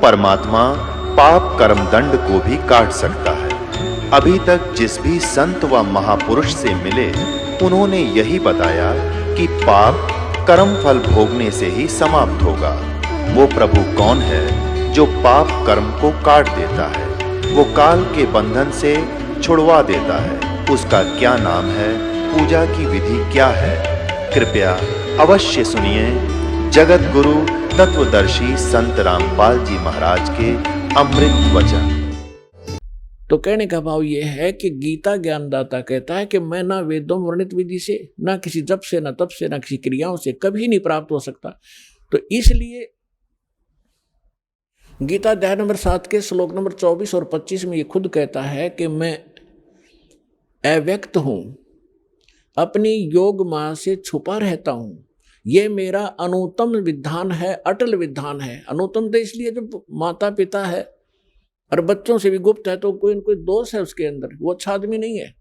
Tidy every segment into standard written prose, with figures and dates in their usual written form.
परमात्मा पाप कर्म दंड को भी काट सकता है। अभी तक जिस भी संत व महापुरुष से मिले, उन्होंने यही बताया कि पाप कर्म फल भोगने से ही समाप्त होगा। वो प्रभु कौन है जो पाप कर्म को काट देता है, वो काल के बंधन से छुड़वा देता है। उसका क्या नाम है, पूजा की विधि क्या है? कृपया अवश्य सुनिए जगत गुरु तत्वदर्शी संत रामपाल जी महाराज के अमृत वचन। तो कहने का भाव यह है कि गीता ज्ञानदाता कहता है कि मैं ना वेदों में वर्णित विधि से, ना किसी जप से, ना तप से, ना किसी क्रियाओं से कभी नहीं प्राप्त हो सकता। तो इसलिए गीता अध्याय नंबर 7 के श्लोक नंबर 24 और 25 में ये खुद कहता है कि मैं अव्यक्त हूं, अपनी योग माया से छुपा रहता हूं। ये मेरा अनुत्तम विधान है, अटल विधान है। अनुत्तम तो इसलिए जो माता पिता है और बच्चों से भी गुप्त है, तो कोई न कोई दोष है उसके अंदर, वो अच्छा आदमी नहीं है।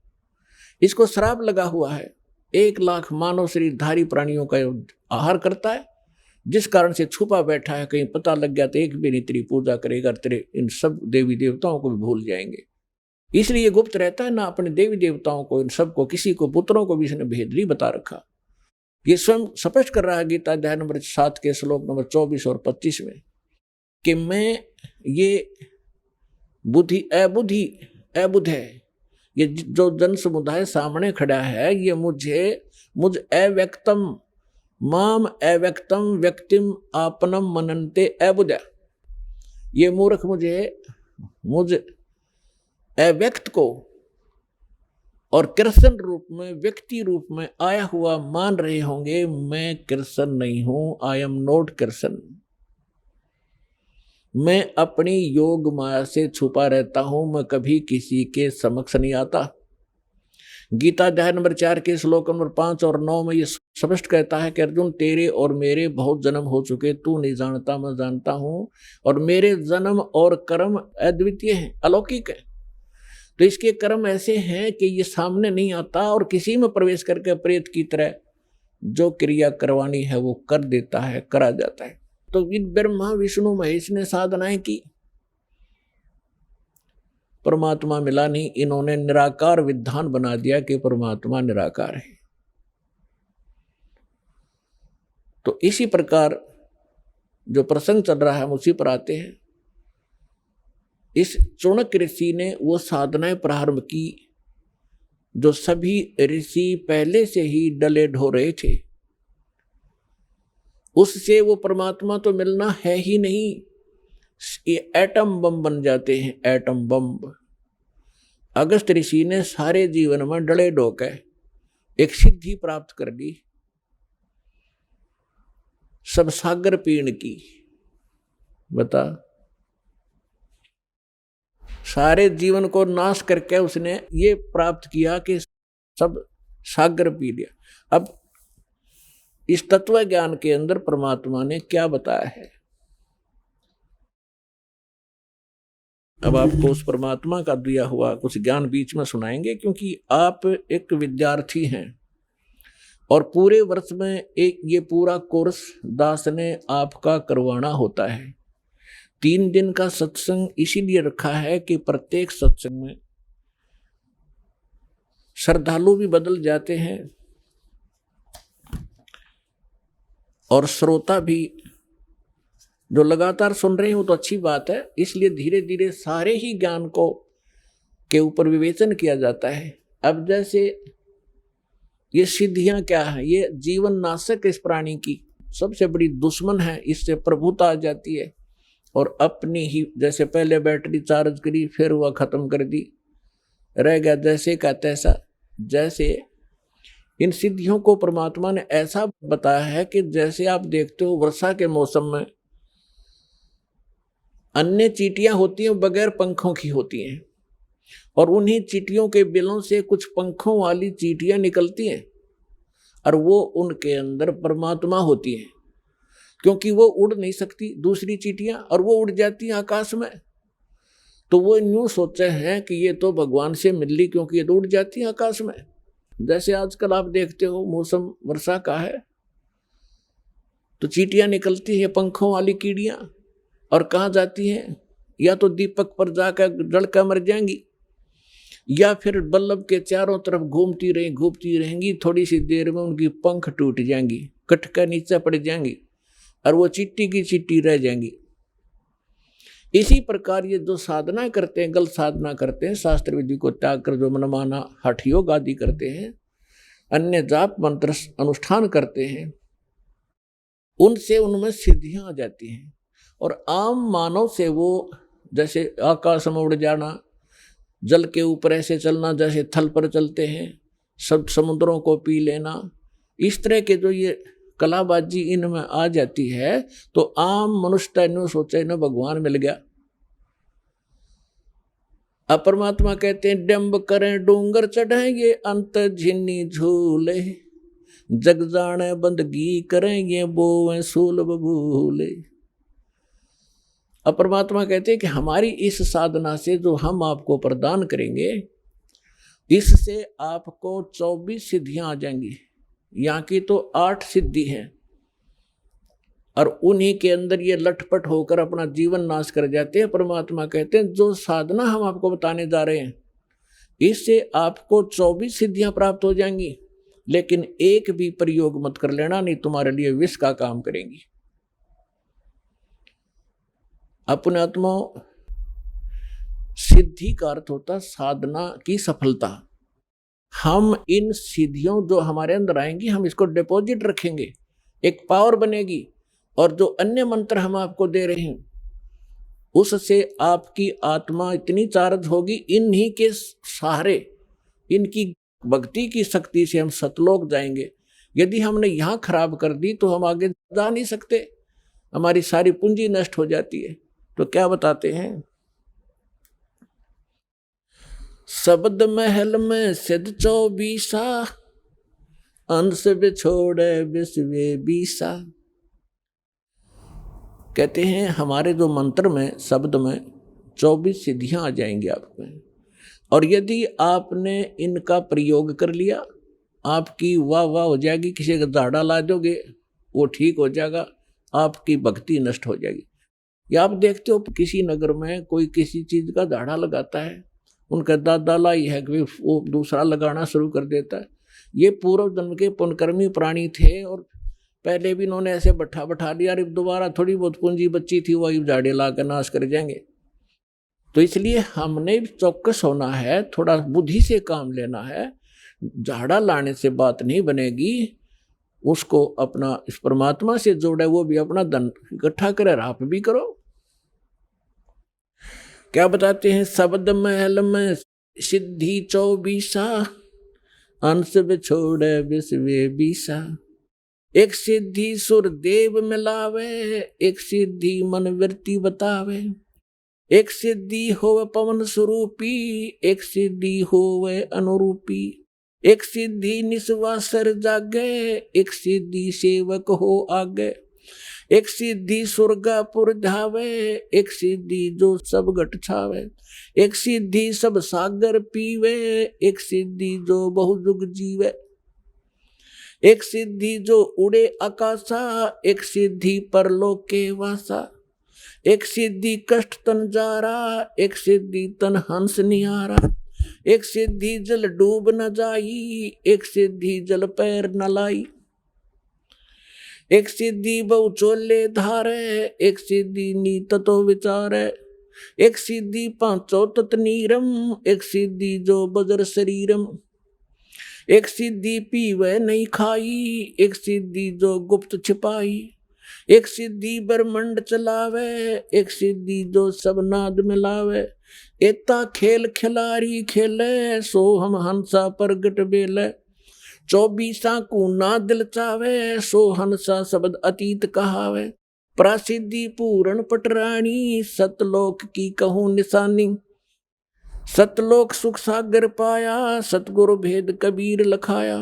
इसको श्राप लगा हुआ है। 1 लाख मानव शरीरधारी प्राणियों का आहार करता है, जिस कारण से छुपा बैठा है। कहीं पता लग गया तो एक भी नहीं तेरी पूजा करेगा, तेरे इन सब देवी देवताओं को भी भूल जाएंगे। इसलिए गुप्त रहता है, ना अपने देवी देवताओं को, इन सबको, किसी को, पुत्रों को भी इसने भेद नहीं बता रखा। ये स्वयं स्पष्ट कर रहा है गीता अध्याय नंबर 7 के श्लोक नंबर 24 और 25 में कि मैं ये बुद्धि अबुद्ध है। ये जो जन समुदाय सामने खड़ा है, ये मुझ अव्यक्तम माम अव्यक्तम व्यक्तिम आपनम मनन्ते अबुद्ध। ये मूर्ख मुझ अव्यक्त को और कृष्ण रूप में, व्यक्ति रूप में आया हुआ मान रहे होंगे। मैं कृष्ण नहीं हूं, आई एम नॉट कृष्ण। मैं अपनी योग माया से छुपा रहता हूं, मैं कभी किसी के समक्ष नहीं आता। गीता अध्याय नंबर 4 के श्लोक नंबर 5 और 9 में ये स्पष्ट कहता है कि अर्जुन, तेरे और मेरे बहुत जन्म हो चुके, तू नहीं जानता, मैं जानता हूं। और मेरे जन्म और कर्म अद्वितीय हैं, अलौकिक है। तो इसके कर्म ऐसे हैं कि ये सामने नहीं आता और किसी में प्रवेश करके प्रेत की तरह जो क्रिया करवानी है वो कर देता है, करा जाता है। तो इन ब्रह्मा विष्णु महेश ने साधनाएं की, परमात्मा मिला नहीं। इन्होंने निराकार विधान बना दिया कि परमात्मा निराकार है। तो इसी प्रकार जो प्रसंग चल रहा है हम उसी पर आते हैं। इस चाणक्य ऋषि ने वो साधनाएं प्रारंभ की जो सभी ऋषि पहले से ही डले ढो रहे थे। उससे वो परमात्मा तो मिलना है ही नहीं, ये एटम बम बन जाते हैं, एटम बम। अगस्त ऋषि ने सारे जीवन में डले ढोकर एक सिद्धि प्राप्त कर ली, सब सागर पीण की। बता, सारे जीवन को नाश करके उसने ये प्राप्त किया कि सब सागर पी लिया। अब इस तत्व ज्ञान के अंदर परमात्मा ने क्या बताया है, अब आपको उस परमात्मा का दिया हुआ कुछ ज्ञान बीच में सुनाएंगे, क्योंकि आप एक विद्यार्थी हैं और पूरे वर्ष में एक ये पूरा कोर्स दास ने आपका करवाना होता है। 3 दिन का सत्संग इसीलिए रखा है कि प्रत्येक सत्संग में श्रद्धालु भी बदल जाते हैं और श्रोता भी जो लगातार सुन रहे हो, तो अच्छी बात है। इसलिए धीरे धीरे सारे ही ज्ञान को के ऊपर विवेचन किया जाता है। अब जैसे ये सिद्धियां क्या है, ये जीवन नाशक इस प्राणी की सबसे बड़ी दुश्मन है। इससे प्रभुता आ जाती है और अपनी ही, जैसे पहले बैटरी चार्ज करी फिर वह खत्म कर दी, रह गया जैसे का तैसा। जैसे इन सिद्धियों को परमात्मा ने ऐसा बताया है कि जैसे आप देखते हो वर्षा के मौसम में अन्य चींटियां होती हैं, बगैर पंखों की होती हैं, और उन्हीं चींटियों के बिलों से कुछ पंखों वाली चींटियां निकलती हैं और वो उनके अंदर परमात्मा होती हैं, क्योंकि वो उड़ नहीं सकती दूसरी चींटियां, और वो उड़ जाती हैं आकाश में। तो वो यूं सोचे हैं कि ये तो भगवान से मिल ली, क्योंकि ये तो उड़ जाती है आकाश में। जैसे आजकल आप देखते हो मौसम वर्षा का है तो चींटियां निकलती है, पंखों वाली कीड़ियां, और कहाँ जाती हैं? या तो दीपक पर जाकर जलकर मर जाएंगी, या फिर बल्लभ के चारों तरफ घूमती रहेंगी। थोड़ी सी देर में उनकी पंख टूट जाएंगी, कटका नीचे पड़ जाएंगी और वो चिट्टी की चिट्टी रह जाएंगी। इसी प्रकार ये जो साधना करते हैं, गलत साधना करते हैं, शास्त्र विधि को त्याग कर जो मनमाना हठ योग आदि करते हैं, अन्य जाप मंत्र अनुष्ठान करते हैं, उनसे उनमें सिद्धियां आ जाती हैं। और आम मानव से वो जैसे आकाश में उड़ जाना, जल के ऊपर ऐसे चलना जैसे थल पर चलते हैं, सब समुद्रों को पी लेना, इस तरह के जो ये कलाबाजी इनमें आ जाती है, तो आम मनुष्य इन्हों सोचे न भगवान मिल गया। अब परमात्मा कहते हैं डंब करें डूंगर चढ़ेंगे, अंत झिन्नी झूले, जग जाने बंदगी करेंगे, बोवें सूल बबूले। अब परमात्मा कहते हैं कि हमारी इस साधना से जो हम आपको प्रदान करेंगे, इससे आपको 24 सिद्धियां आ जाएंगी। यहाँ की तो 8 सिद्धि हैं, और उन्हीं के अंदर ये लटपट होकर अपना जीवन नाश कर जाते हैं। परमात्मा कहते हैं जो साधना हम आपको बताने जा रहे हैं, इससे आपको 24 सिद्धियां प्राप्त हो जाएंगी, लेकिन एक भी प्रयोग मत कर लेना, नहीं तुम्हारे लिए विष का काम करेंगी। अपने आत्मा सिद्धि का अर्थ होता साधना की सफलता। हम इन सिद्धियों जो हमारे अंदर आएंगी, हम इसको डिपॉजिट रखेंगे, एक पावर बनेगी, और जो अन्य मंत्र हम आपको दे रहे हैं उससे आपकी आत्मा इतनी चार्ज होगी, इन्हीं के सहारे, इनकी भक्ति की शक्ति से हम सतलोक जाएंगे। यदि हमने यहाँ खराब कर दी तो हम आगे जा नहीं सकते, हमारी सारी पूंजी नष्ट हो जाती है। तो क्या बताते हैं, शब्द महल में सिद्ध 24, अंश बिछोड़े विश्वे 20। कहते हैं हमारे जो मंत्र में, शब्द में 24 सिद्धियां आ जाएंगी आपको, और यदि आपने इनका प्रयोग कर लिया, आपकी वाह वाह हो जाएगी। किसी का दाढ़ा ला दोगे वो ठीक हो जाएगा, आपकी भक्ति नष्ट हो जाएगी। या आप देखते हो किसी नगर में कोई किसी चीज का दाढ़ा लगाता है, उनका दादा लाई है कि वो दूसरा लगाना शुरू कर देता है। ये पूर्व जन्म के पुण्यकर्मी प्राणी थे, और पहले भी इन्होंने ऐसे बैठा लिया, और दोबारा थोड़ी बहुत पूंजी बच्ची थी, वही झाड़े ला कर नाश कर जाएंगे। तो इसलिए हमने चौकस होना है, थोड़ा बुद्धि से काम लेना है। झाड़ा लाने से बात नहीं बनेगी, उसको अपना इस परमात्मा से जोड़े, वो भी अपना धन इकट्ठा करे, आप भी करो। क्या बताते हैं, शब्द महल में सिद्धि 24, अंश बिछोड़े विश्वे 20। एक सिद्धि सुर देव मिलावे, एक सिद्धि मन वृत्ति बतावे, एक सिद्धि होवे पवन स्वरूपी, एक सिद्धि होवे अनुरूपी, एक सिद्धि निस्वासर जागे, एक सिद्धि सेवक हो आगे, एक सिद्धि स्वर्गापुर धावे, एक सिद्धि जो सब घट छावे, एक सिद्धि सब सागर पीवे, एक सिद्धि जो बहुजुग जीवे, एक सिद्धि जो उड़े आकाशा, एक सिद्धि परलोक के वासा, एक सिद्धि कष्ट तन जारा, एक सिद्धि तन हंस निहारा, एक सिद्धि जल डूब न जाई, एक सिद्धि जल पैर न लाई, एक सिद्धि बहु चोले धारे, एक सिद्धि नीत तो विचारे, एक सिद्धि पांचों तत् नीरम, एक सिद्धि जो बजर शरीरम, एक सिद्धि पीवे नहीं खाई, एक सिद्धि जो गुप्त छिपाई, एक सिद्धि ब्रह्मंड चलावे, एक सिद्धि जो सब नाद मिलावे, एता खेल खिलारी खेले, सो हम हंसा प्रगट बेले, 24 को ना दिल चावे, सो हंसा शब्द अतीत कहावे, प्रासिद्धि पूर्ण पटरानी, सतलोक की कहूँ निशानी, सतलोक सुख सागर पाया, सतगुरु भेद कबीर लखाया,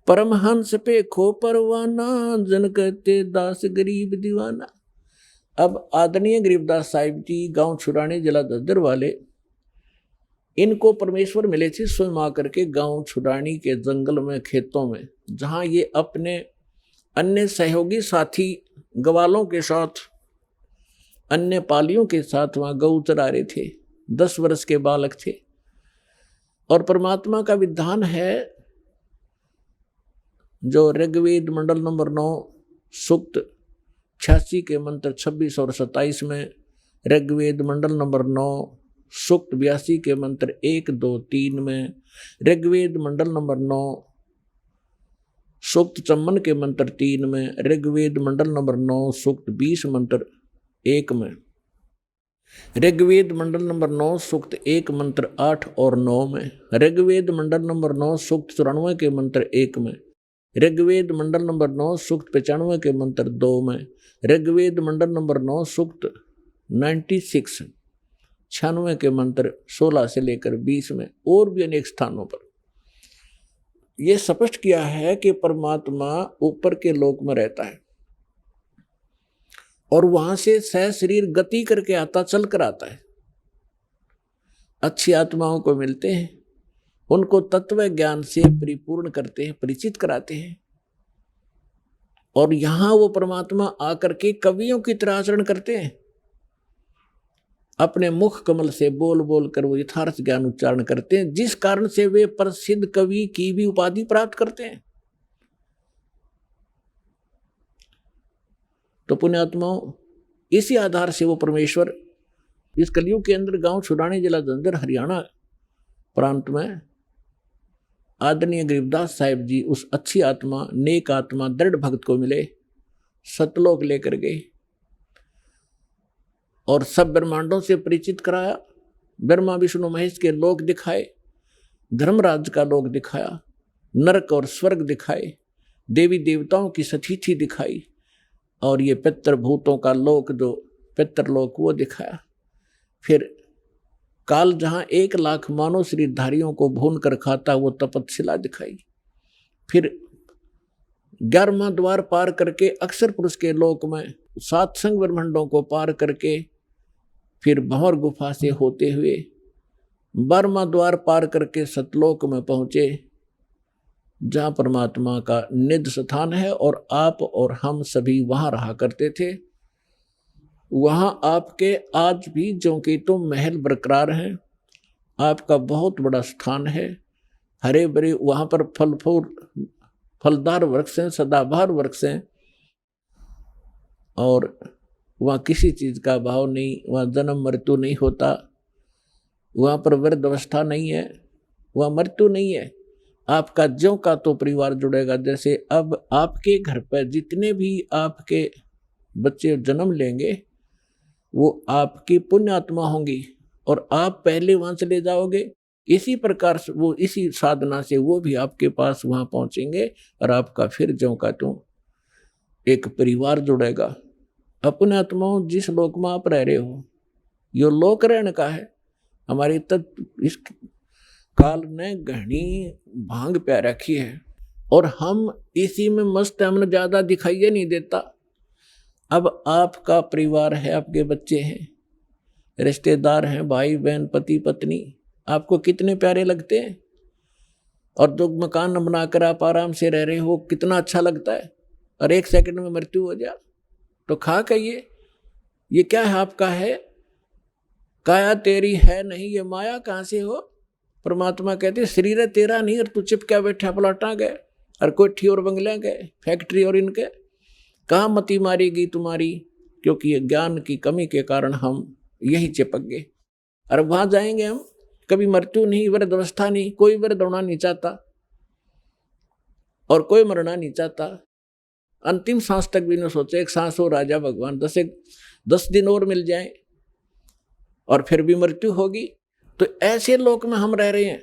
परमहंस पे खो परवाना, जन कहते दास गरीब दीवाना। अब आदरणीय गरीबदास साहिब जी गांव छुड़ाने जिला दद्दर वाले, इनको परमेश्वर मिले थे स्वयं आकर के गांव छुड़ानी के जंगल में, खेतों में, जहां ये अपने अन्य सहयोगी साथी ग्वालों के साथ अन्य पालियों के साथ वहां गऊ चरा रहे थे, 10 वर्ष के बालक थे। और परमात्मा का विधान है जो ऋग्वेद मंडल नंबर 9 सूक्त 86 के मंत्र 26 और 27 में, ऋग्वेद मंडल नंबर 9 सूक्त 82 के मंत्र 1, 2, 3 में, ऋग्वेद मंडल नंबर 9 सूक्त 54 के मंत्र 3 में, ऋग्वेद मंडल नंबर 9 सूक्त 20 मंत्र 1 में, ऋग्वेद मंडल नंबर 9 सूक्त 1 मंत्र 8 और 9 में, ऋग्वेद मंडल नंबर 9 सूक्त 94 के मंत्र 1 में, ऋग्वेद मंडल नंबर 9 सूक्त 95 के मंत्र 2 में, ऋग्वेद मंडल नंबर 9 सूक्त 96 के मंत्र 16 से लेकर 20 में, और भी अनेक स्थानों पर यह स्पष्ट किया है कि परमात्मा ऊपर के लोक में रहता है और वहां से सह शरीर गति करके आता, चल कर आता है। अच्छी आत्माओं को मिलते हैं, उनको तत्व ज्ञान से परिपूर्ण करते हैं, परिचित कराते हैं, और यहां वो परमात्मा आकर के कवियों की तरह आचरण करते हैं। अपने मुख कमल से बोल बोल कर वो यथार्थ ज्ञान उच्चारण करते हैं, जिस कारण से वे प्रसिद्ध कवि की भी उपाधि प्राप्त करते हैं। तो पुण्यात्माओं, इसी आधार से वो परमेश्वर इस कलयुग के अंदर गांव छुड़ाने जिला जंजर हरियाणा प्रांत में आदरणीय गरीबदास साहिब जी उस अच्छी आत्मा, नेक आत्मा, दृढ़ भक्त को मिले, सतलोक लेकर गए और सब ब्रह्मांडों से परिचित कराया। ब्रह्मा विष्णु महेश के लोक दिखाए, धर्मराज का लोक दिखाया, नरक और स्वर्ग दिखाए, देवी देवताओं की सतीथि दिखाई, और ये पितर भूतों का लोक जो पितरलोक वो दिखाया। फिर काल जहां 1 लाख मानव शरीरधारियों को भून कर खाता वो तपतशिला दिखाई। फिर 11वां द्वार पार करके अक्षर पुरुष के लोक में 7 संग ब्रह्मांडों को पार करके फिर भंवर गुफा से होते हुए 12वां द्वार पार करके सतलोक में पहुंचे, जहां परमात्मा का निज स्थान है और आप और हम सभी वहां रहा करते थे। वहां आपके आज भी ज्यों के तो महल बरकरार हैं, आपका बहुत बड़ा स्थान है, हरे भरे वहां पर फलदार वृक्ष हैं, सदाबहार वृक्ष हैं, और वहाँ किसी चीज़ का अभाव नहीं, वहाँ जन्म मृत्यु नहीं होता, वहाँ पर वृद्ध अवस्था नहीं है, वहाँ मृत्यु नहीं है। आपका ज्यों का तो परिवार जुड़ेगा। जैसे अब आपके घर पर जितने भी आपके बच्चे जन्म लेंगे वो आपकी पुण्य आत्मा होंगी और आप पहले वहाँ चले जाओगे। इसी प्रकार से वो इसी साधना से वो भी आपके पास वहाँ पहुँचेंगे और आपका फिर ज्यों का त्यों एक परिवार जुड़ेगा। अपने आत्माओं, जिस लोक में आप रह रहे हो यो लोक रहने का है। हमारी इस काल ने घनी भांग प्या रखी है और हम इसी में मस्त, हमने ज्यादा दिखाइए नहीं देता। अब आपका परिवार है, आपके बच्चे हैं, रिश्तेदार हैं, भाई बहन, पति पत्नी, आपको कितने प्यारे लगते हैं। और जो मकान बनाकर आप आराम से रह रहे हो कितना अच्छा लगता है। और 1 सेकंड में मृत्यु हो जाए तो खा कहिए ये क्या है, आपका है, काया तेरी है नहीं, ये माया कहाँ से हो। परमात्मा कहते शरीर तेरा नहीं और तू चिपका बैठा पलाटा गए और कोठी और बंगले गए, फैक्ट्री और इनके कहाँ मती मारेगी तुम्हारी। क्योंकि ये ज्ञान की कमी के कारण हम यही चिपक गए। और वहां जाएंगे हम, कभी मृत्यु नहीं, वृद्ध अवस्था नहीं, कोई वृद्ध होना नहीं चाहता और कोई मरना नहीं चाहता। अंतिम सांस तक भी न सोचे, एक सांस हो राजा भगवान, 10 दिन और मिल जाए और फिर भी मृत्यु होगी। तो ऐसे लोक में हम रह रहे हैं।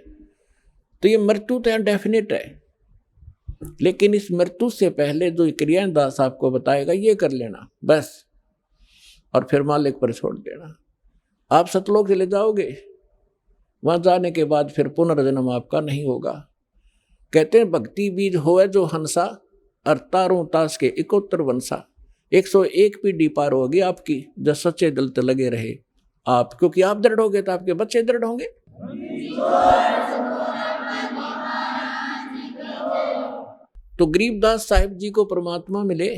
तो ये मृत्यु तो यहाँ डेफिनेट है, लेकिन इस मृत्यु से पहले जो क्रियाएं दास आपको बताएगा ये कर लेना बस, और फिर मालिक पर छोड़ देना। आप सतलोक चले जाओगे, वहां जाने के बाद फिर पुनर्जन्म आपका नहीं होगा। कहते हैं भक्ति बीज होवे जो हंसा और तारों तास के 71 वंशा। 101 पीढ़ी पार होगी आपकी जब सच्चे दिल से लगे रहे आप, क्योंकि आप दृढ़ होगे तो आपके बच्चे दृढ़ होंगे। तो गरीबदास साहिब जी को परमात्मा मिले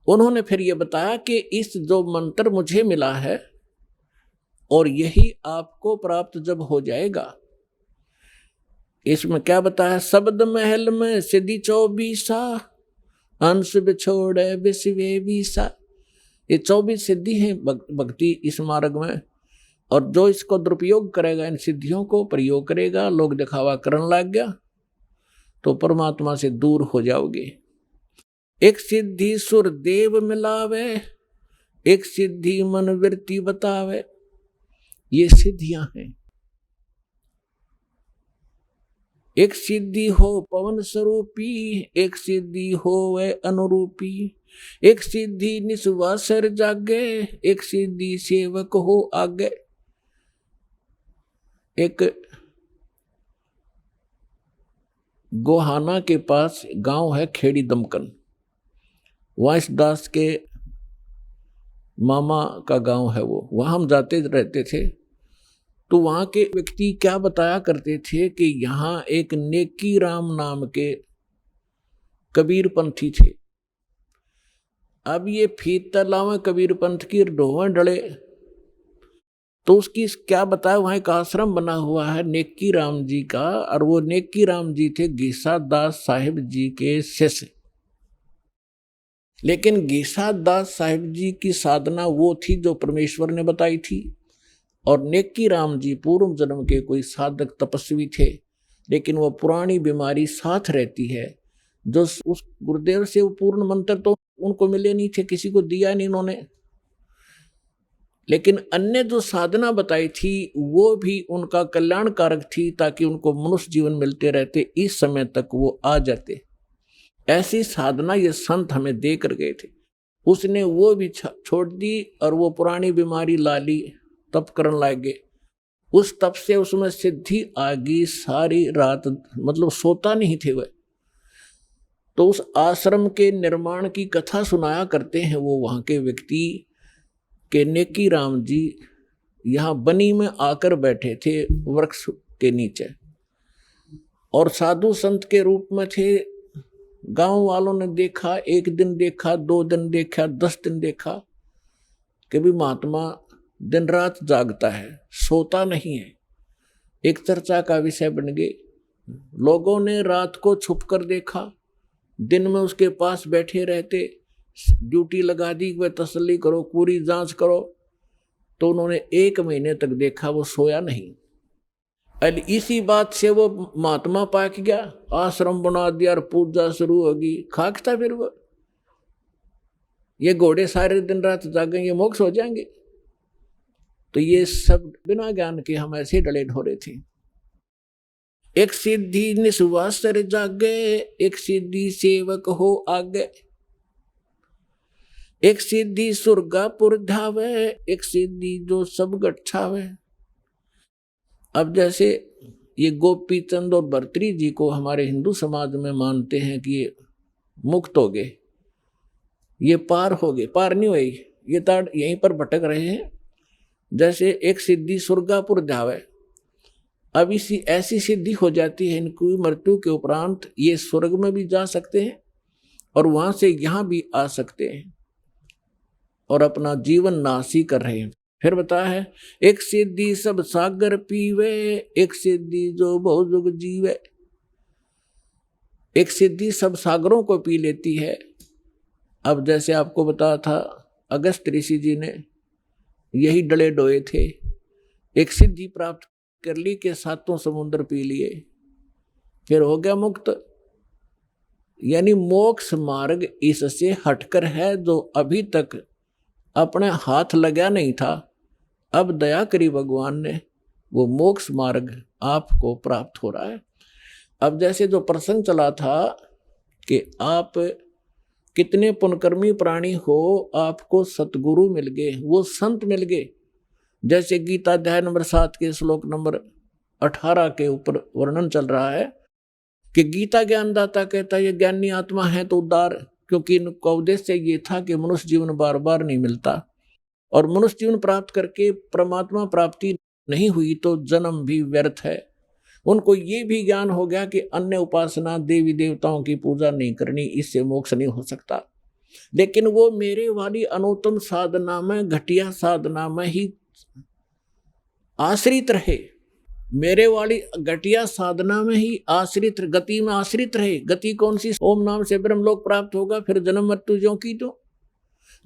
उन्होंने फिर ये बताया कि इस जो मंत्र मुझे मिला है और यही आपको प्राप्त जब हो जाएगा, इसमें क्या बताया, शब्द महल में सिद्धि 24 अंश बिछोड़े विश्वे बीसा। ये 24 सिद्धि है भक्ति इस मार्ग में, और जो इसको दुरुपयोग करेगा, इन सिद्धियों को प्रयोग करेगा, लोग दिखावा करने लग गया तो परमात्मा से दूर हो जाओगे। एक सिद्धि सुर देव मिलावे, एक सिद्धि मन वृत्ति बतावे। ये सिद्धियां हैं। एक सिद्धि हो पवन स्वरूपी, एक सिद्धि हो वह अनुरूपी, एक सिद्धि निस्वासर जागे, एक सिद्धि सेवक हो आगे। एक गोहाना के पास गांव है खेड़ी दमकन, वाइस दास के मामा का गांव है वो, वहां हम जाते रहते थे। तो वहां के व्यक्ति क्या बताया करते थे कि यहाँ एक नेकी राम नाम के कबीर पंथी थे। अब ये फीत तलाव कबीर पंथ की ढोवन डले, तो उसकी क्या बताया, वहां एक आश्रम बना हुआ है नेकी राम जी का, और वो नेकी राम जी थे गीसा दास साहिब जी के शिष्य। लेकिन गीसा दास साहिब जी की साधना वो थी जो परमेश्वर ने बताई थी, और नेकी राम जी पूर्व जन्म के कोई साधक तपस्वी थे, लेकिन वो पुरानी बीमारी साथ रहती है। जो उस गुरुदेव से वो पूर्ण मंत्र तो उनको मिले नहीं थे, किसी को दिया नहीं उन्होंने, लेकिन अन्य जो साधना बताई थी वो भी उनका कल्याणकारक थी, ताकि उनको मनुष्य जीवन मिलते रहते, इस समय तक वो आ जाते। ऐसी साधना ये संत हमें दे कर गए थे। उसने वो भी छोड़ दी और वो पुरानी बीमारी ला ली, तप करने लगे। उस तप से उसमें सिद्धि आ गई, सारी रात मतलब सोता नहीं थे वह। तो उस आश्रम के निर्माण की कथा सुनाया करते हैं वो वहां के व्यक्ति के नेकी राम जी यहाँ बनी में आकर बैठे थे वृक्ष के नीचे, और साधु संत के रूप में थे। गांव वालों ने देखा, एक दिन देखा, 2 दिन देखा, 10 दिन देखा कि भी महात्मा दिन रात जागता है, सोता नहीं है। एक चर्चा का विषय बन गए। लोगों ने रात को छुप कर देखा, दिन में उसके पास बैठे रहते, ड्यूटी लगा दी, वह तसल्ली करो, पूरी जांच करो। तो उन्होंने 1 महीने तक देखा, वो सोया नहीं। इसी बात से वो महात्मा पाक गया, आश्रम बना दिया और पूजा शुरू होगी। खाकता फिर वो, ये घोड़े सारे दिन रात जागेंगे, ये मोक्ष हो जाएंगे। तो ये सब बिना ज्ञान के हम ऐसे डले ढोरे थे। एक सिद्धि निस्वासर जागे, एक सिद्धि सेवक हो आगे, एक सिद्धि सुरगापुर धावे, एक सिद्धि जो सब गठावे। अब जैसे ये गोपी चंद और भर्तरी जी को हमारे हिंदू समाज में मानते हैं कि ये मुक्त हो गए, ये पार हो गए, पार नहीं हुए, ये ताड़ यहीं पर भटक रहे हैं। जैसे एक सिद्धि सुरगापुर धावे, अब इसी ऐसी सिद्धि हो जाती है इनकी मृत्यु के उपरांत ये स्वर्ग में भी जा सकते हैं और वहां से यहाँ भी आ सकते हैं और अपना जीवन नासी कर रहे हैं। फिर बताया है, एक सिद्धि सब सागर पीवे, एक सिद्धि जो बहुजुग जीवे। एक सिद्धि सब सागरों को पी लेती है। अब जैसे आपको बताया था, अगस्त ऋषि जी ने यही डले डोए थे, एक सिद्धि प्राप्त कर ली के 7 समुद्र पी लिए, फिर हो गया मुक्त। यानी मोक्ष मार्ग इससे हटकर है, जो अभी तक अपने हाथ लगा नहीं था, अब दया करी भगवान ने, वो मोक्ष मार्ग आपको प्राप्त हो रहा है। अब जैसे जो प्रसंग चला था कि आप कितने पुण्यकर्मी प्राणी हो, आपको सतगुरु मिल गए, वो संत मिल गए। जैसे गीता अध्याय नंबर 7 के श्लोक नंबर 18 के ऊपर वर्णन चल रहा है कि गीता ज्ञानदाता कहता है ये ज्ञानी आत्मा है तो उद्धार, क्योंकि इनका उद्देश्य ये था कि मनुष्य जीवन बार बार नहीं मिलता और मनुष्य जीवन प्राप्त करके परमात्मा प्राप्ति नहीं हुई तो जन्म भी व्यर्थ है। उनको ये भी ज्ञान हो गया कि अन्य उपासना देवी देवताओं की पूजा नहीं करनी, इससे मोक्ष नहीं हो सकता। लेकिन वो मेरे वाली अनुत्तम साधना में, घटिया साधना में ही आश्रित रहे, मेरे वाली घटिया साधना में ही आश्रित, गति में आश्रित रहे। गति कौन सी? ओम नाम से ब्रह्मलोक प्राप्त होगा, फिर जन्म मृत्यु ज्यों की त्यों।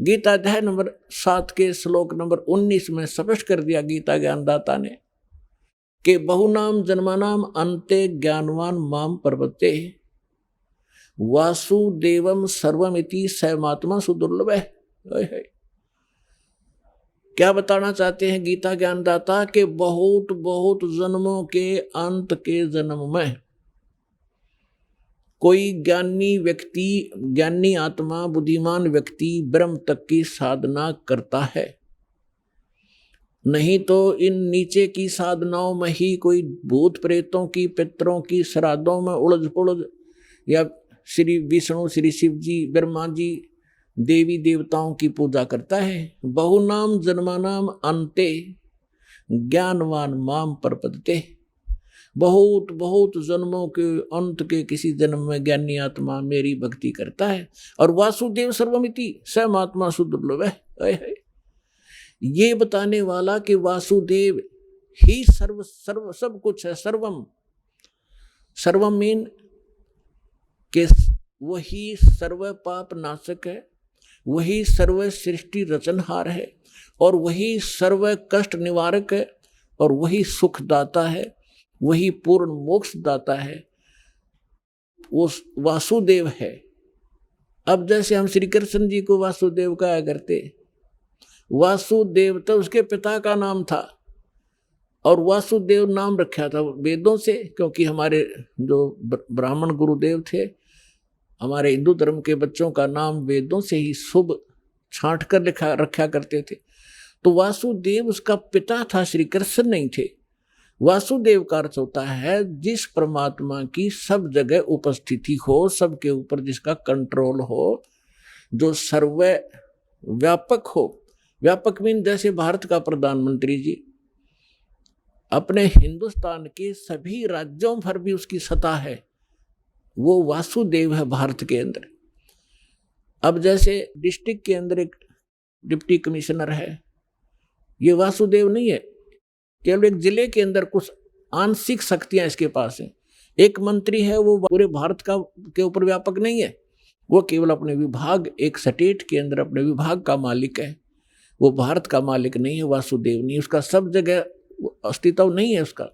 गीता अध्याय नंबर 7 के श्लोक नंबर 19 में स्पष्ट कर दिया गीता ज्ञानदाता ने कि बहुनाम जन्मानाम अन्ते ज्ञानवान माम प्रपद्ये वासुदेवम सर्वमिति सैमात्मा सुदुर्लभ। क्या बताना चाहते हैं गीता ज्ञानदाता के बहुत बहुत जन्मों के अंत के जन्म में कोई ज्ञानी व्यक्ति, ज्ञानी आत्मा, बुद्धिमान व्यक्ति ब्रह्म तक की साधना करता है। नहीं तो इन नीचे की साधनाओं में ही कोई भूत प्रेतों की, पितरों की श्राद्धों में उलझ पुलझ, या श्री विष्णु, श्री शिव जी, ब्रह्मा जी, देवी देवताओं की पूजा करता है। बहुनाम जन्मानाम अन्ते ज्ञानवान माम प्रपद्ये। बहुत बहुत जन्मों के अंत के किसी जन्म में ज्ञानी आत्मा मेरी भक्ति करता है। और वासुदेव सर्वमिति सैमात्मा सुदुर्लभ है। ये बताने वाला कि वासुदेव ही सर्व सर्व सब कुछ है। सर्वम, सर्वम मीन के वही सर्व पाप नाशक है, वही सर्व सृष्टि रचनहार है, और वही सर्व कष्ट निवारक है, और वही सुखदाता है, वही पूर्ण मोक्ष दाता है। वो वासुदेव है। अब जैसे हम श्री कृष्ण जी को वासुदेव कहा करते, वासुदेव तो उसके पिता का नाम था, और वासुदेव नाम रखा था वेदों से, क्योंकि हमारे जो ब्राह्मण गुरुदेव थे, हमारे हिंदू धर्म के बच्चों का नाम वेदों से ही शुभ छांट कर रखा करते थे। तो वासुदेव उसका पिता था, श्री कृष्ण नहीं थे। वासुदेव का अर्थ होता है जिस परमात्मा की सब जगह उपस्थिति हो, सबके ऊपर जिसका कंट्रोल हो, जो सर्व व्यापक हो। व्यापक मीन जैसे भारत का प्रधानमंत्री जी अपने हिंदुस्तान के सभी राज्यों पर भी उसकी सत्ता है, वो वासुदेव है भारत के अंदर। अब जैसे डिस्ट्रिक्ट के अंदर एक डिप्टी कमिश्नर है, ये वासुदेव नहीं है। केवल एक जिले के अंदर कुछ आंशिक शक्तियां इसके पास हैं। एक मंत्री है, वो पूरे भारत का के ऊपर व्यापक नहीं है, वो केवल अपने विभाग, एक स्टेट के अंदर अपने विभाग का मालिक है, वो भारत का मालिक नहीं है। वासुदेव नहीं, उसका सब जगह अस्तित्व नहीं है उसका।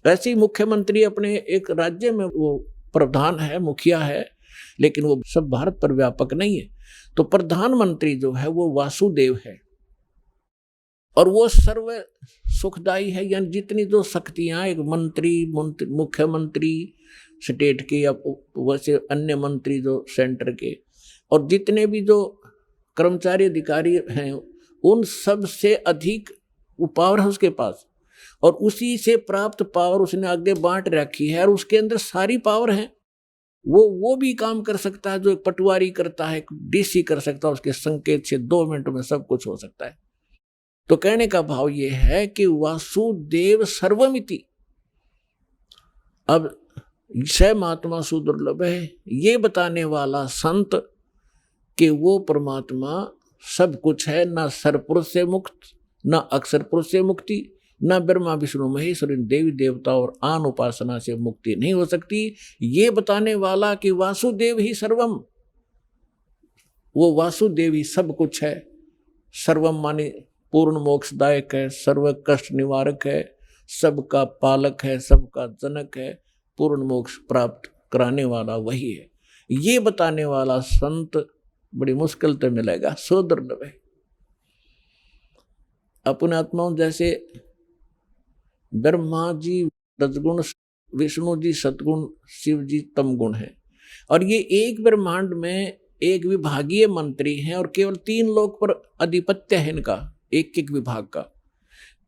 ऐसे ही मुख्यमंत्री अपने एक राज्य में वो प्रधान है, मुखिया है, लेकिन वो सब भारत पर व्यापक नहीं है। तो प्रधानमंत्री जो है वो वासुदेव है, और वो सर्व सुखदायी है। यानी जितनी जो शक्तियां एक मंत्री, मुख्यमंत्री स्टेट के, या वैसे अन्य मंत्री जो सेंटर के, और जितने भी जो कर्मचारी अधिकारी हैं, उन सब से अधिक वो पावर है उसके पास, और उसी से प्राप्त पावर उसने आगे बांट रखी है, और उसके अंदर सारी पावर है। वो भी काम कर सकता है जो एक पटवारी करता है, डीसी कर सकता है, उसके संकेत से 2 मिनट में सब कुछ हो सकता है। तो कहने का भाव ये है कि वासुदेव सर्वमिति। अब सैमात्मा सुदुर्लभ है, ये बताने वाला संत कि वो परमात्मा सब कुछ है, ना सरपुरुष से मुक्त, ना अक्षर पुरुष से मुक्ति, ना ब्रह्मा विष्णु महेश्वर देवी देवता और आन उपासना से मुक्ति नहीं हो सकती। ये बताने वाला कि वासुदेव ही सर्वम, वो वासुदेव ही सब कुछ है। सर्वम माने पूर्ण मोक्षदायक है, सर्व कष्ट निवारक है, सबका पालक है, सबका जनक है, पूर्ण मोक्ष प्राप्त कराने वाला वही है। ये बताने वाला संत बड़ी मुश्किल तो मिलेगा, सुदुर्लभ है। अपने आत्माओं जैसे ब्रह्मा जी रजगुण, विष्णु जी सतगुण, शिव जी तमगुण है, और ये एक ब्रह्मांड में एक विभागीय मंत्री हैं, और केवल 3 लोक पर अधिपत्य है इनका, एक एक विभाग का।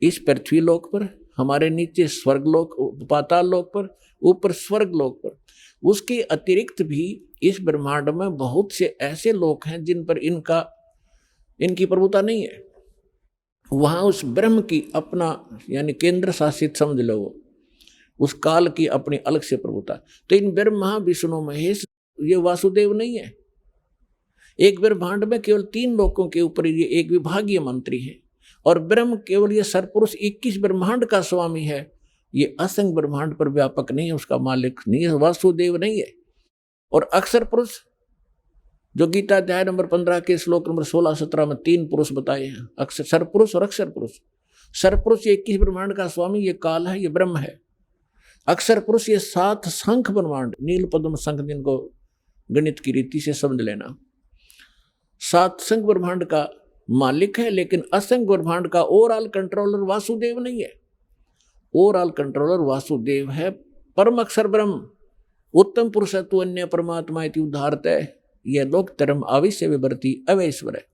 इस पृथ्वी लोक पर, हमारे नीचे स्वर्ग लोक, पाताल लोक पर, ऊपर स्वर्ग लोक पर। उसके अतिरिक्त भी इस ब्रह्मांड में बहुत से ऐसे लोक हैं जिन पर इनकी प्रभुता नहीं है। वहां उस ब्रह्म की अपना, यानी केंद्र शासित समझ लो, उस काल की अपनी अलग से प्रभुता। तो इन ब्रह्मा विष्णु महेश ये वासुदेव नहीं है। एक ब्रह्मांड में केवल 3 लोकों के ऊपर ये एक विभागीय मंत्री है, और ब्रह्म केवल ये सरपुरुष 21 ब्रह्मांड का स्वामी है। ये असंख्य ब्रह्मांड पर व्यापक नहीं है, उसका मालिक नहीं है, वासुदेव नहीं है। और अक्षर पुरुष जो गीता अध्याय नंबर 15 के श्लोक नंबर 16-17 में 3 पुरुष बताए हैं, अक्षर सरपुरुष और अक्षर पुरुष। सरपुरुष ये 21 ब्रह्मांड का स्वामी, ये काल है, ये ब्रह्म है। अक्षर पुरुष ये 7 शंख ब्रह्मांड, नील पद्म शंख, जिनको गणित की रीति से समझ लेना, 7 शंख ब्रह्मांड का मालिक है। लेकिन असंख्य ब्रह्मांड का ओवरऑल कंट्रोलर वासुदेव नहीं है। ओवरऑल कंट्रोलर वासुदेव है, परम अक्षर ब्रह्म, उत्तम पुरुष है, तू अन्य परमात्मा इति उदाहरत है। यह लोक धर्म आविश्य विवर्ती अवैश्वर है।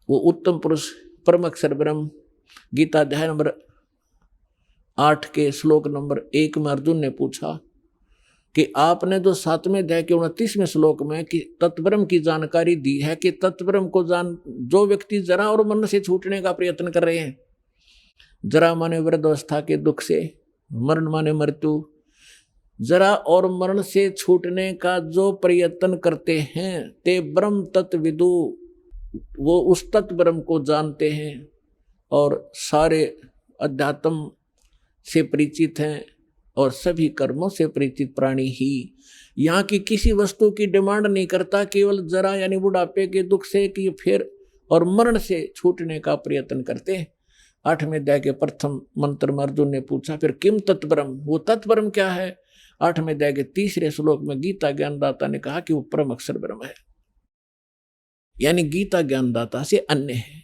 वो उत्तम पुरुष परम अक्षर ब्रह्म, गीता अध्याय नंबर 8 के श्लोक नंबर 1 में अर्जुन ने पूछा कि आपने जो 7वें अध्याय के 29वें श्लोक में कि तत्ब्रह्म की जानकारी दी है कि तत्ब्रह्म को जो व्यक्ति जरा और मन से छूटने का प्रयत्न कर रहे हैं, जरा माने वृद्धावस्था के दुख से, मरण माने मृत्यु, जरा और मरण से छूटने का जो प्रयत्न करते हैं, ते ब्रह्म तत्विदु, वो उस तत्व ब्रह्म को जानते हैं और सारे अध्यात्म से परिचित हैं और सभी कर्मों से परिचित प्राणी ही यहाँ की किसी वस्तु की डिमांड नहीं करता, केवल जरा यानी बुढ़ापे के दुख से कि फिर और मरण से छूटने का प्रयत्न करते हैं। 8वें अध्याय के प्रथम मंत्र में अर्जुन ने पूछा फिर किम तत्ब्रह्म, वो तत्ब्रह्म क्या है? 8वें अध्याय के 3रे श्लोक में गीता ज्ञानदाता ने कहा कि वो परम अक्षर ब्रह्म है, यानी गीता ज्ञानदाता से अन्य है।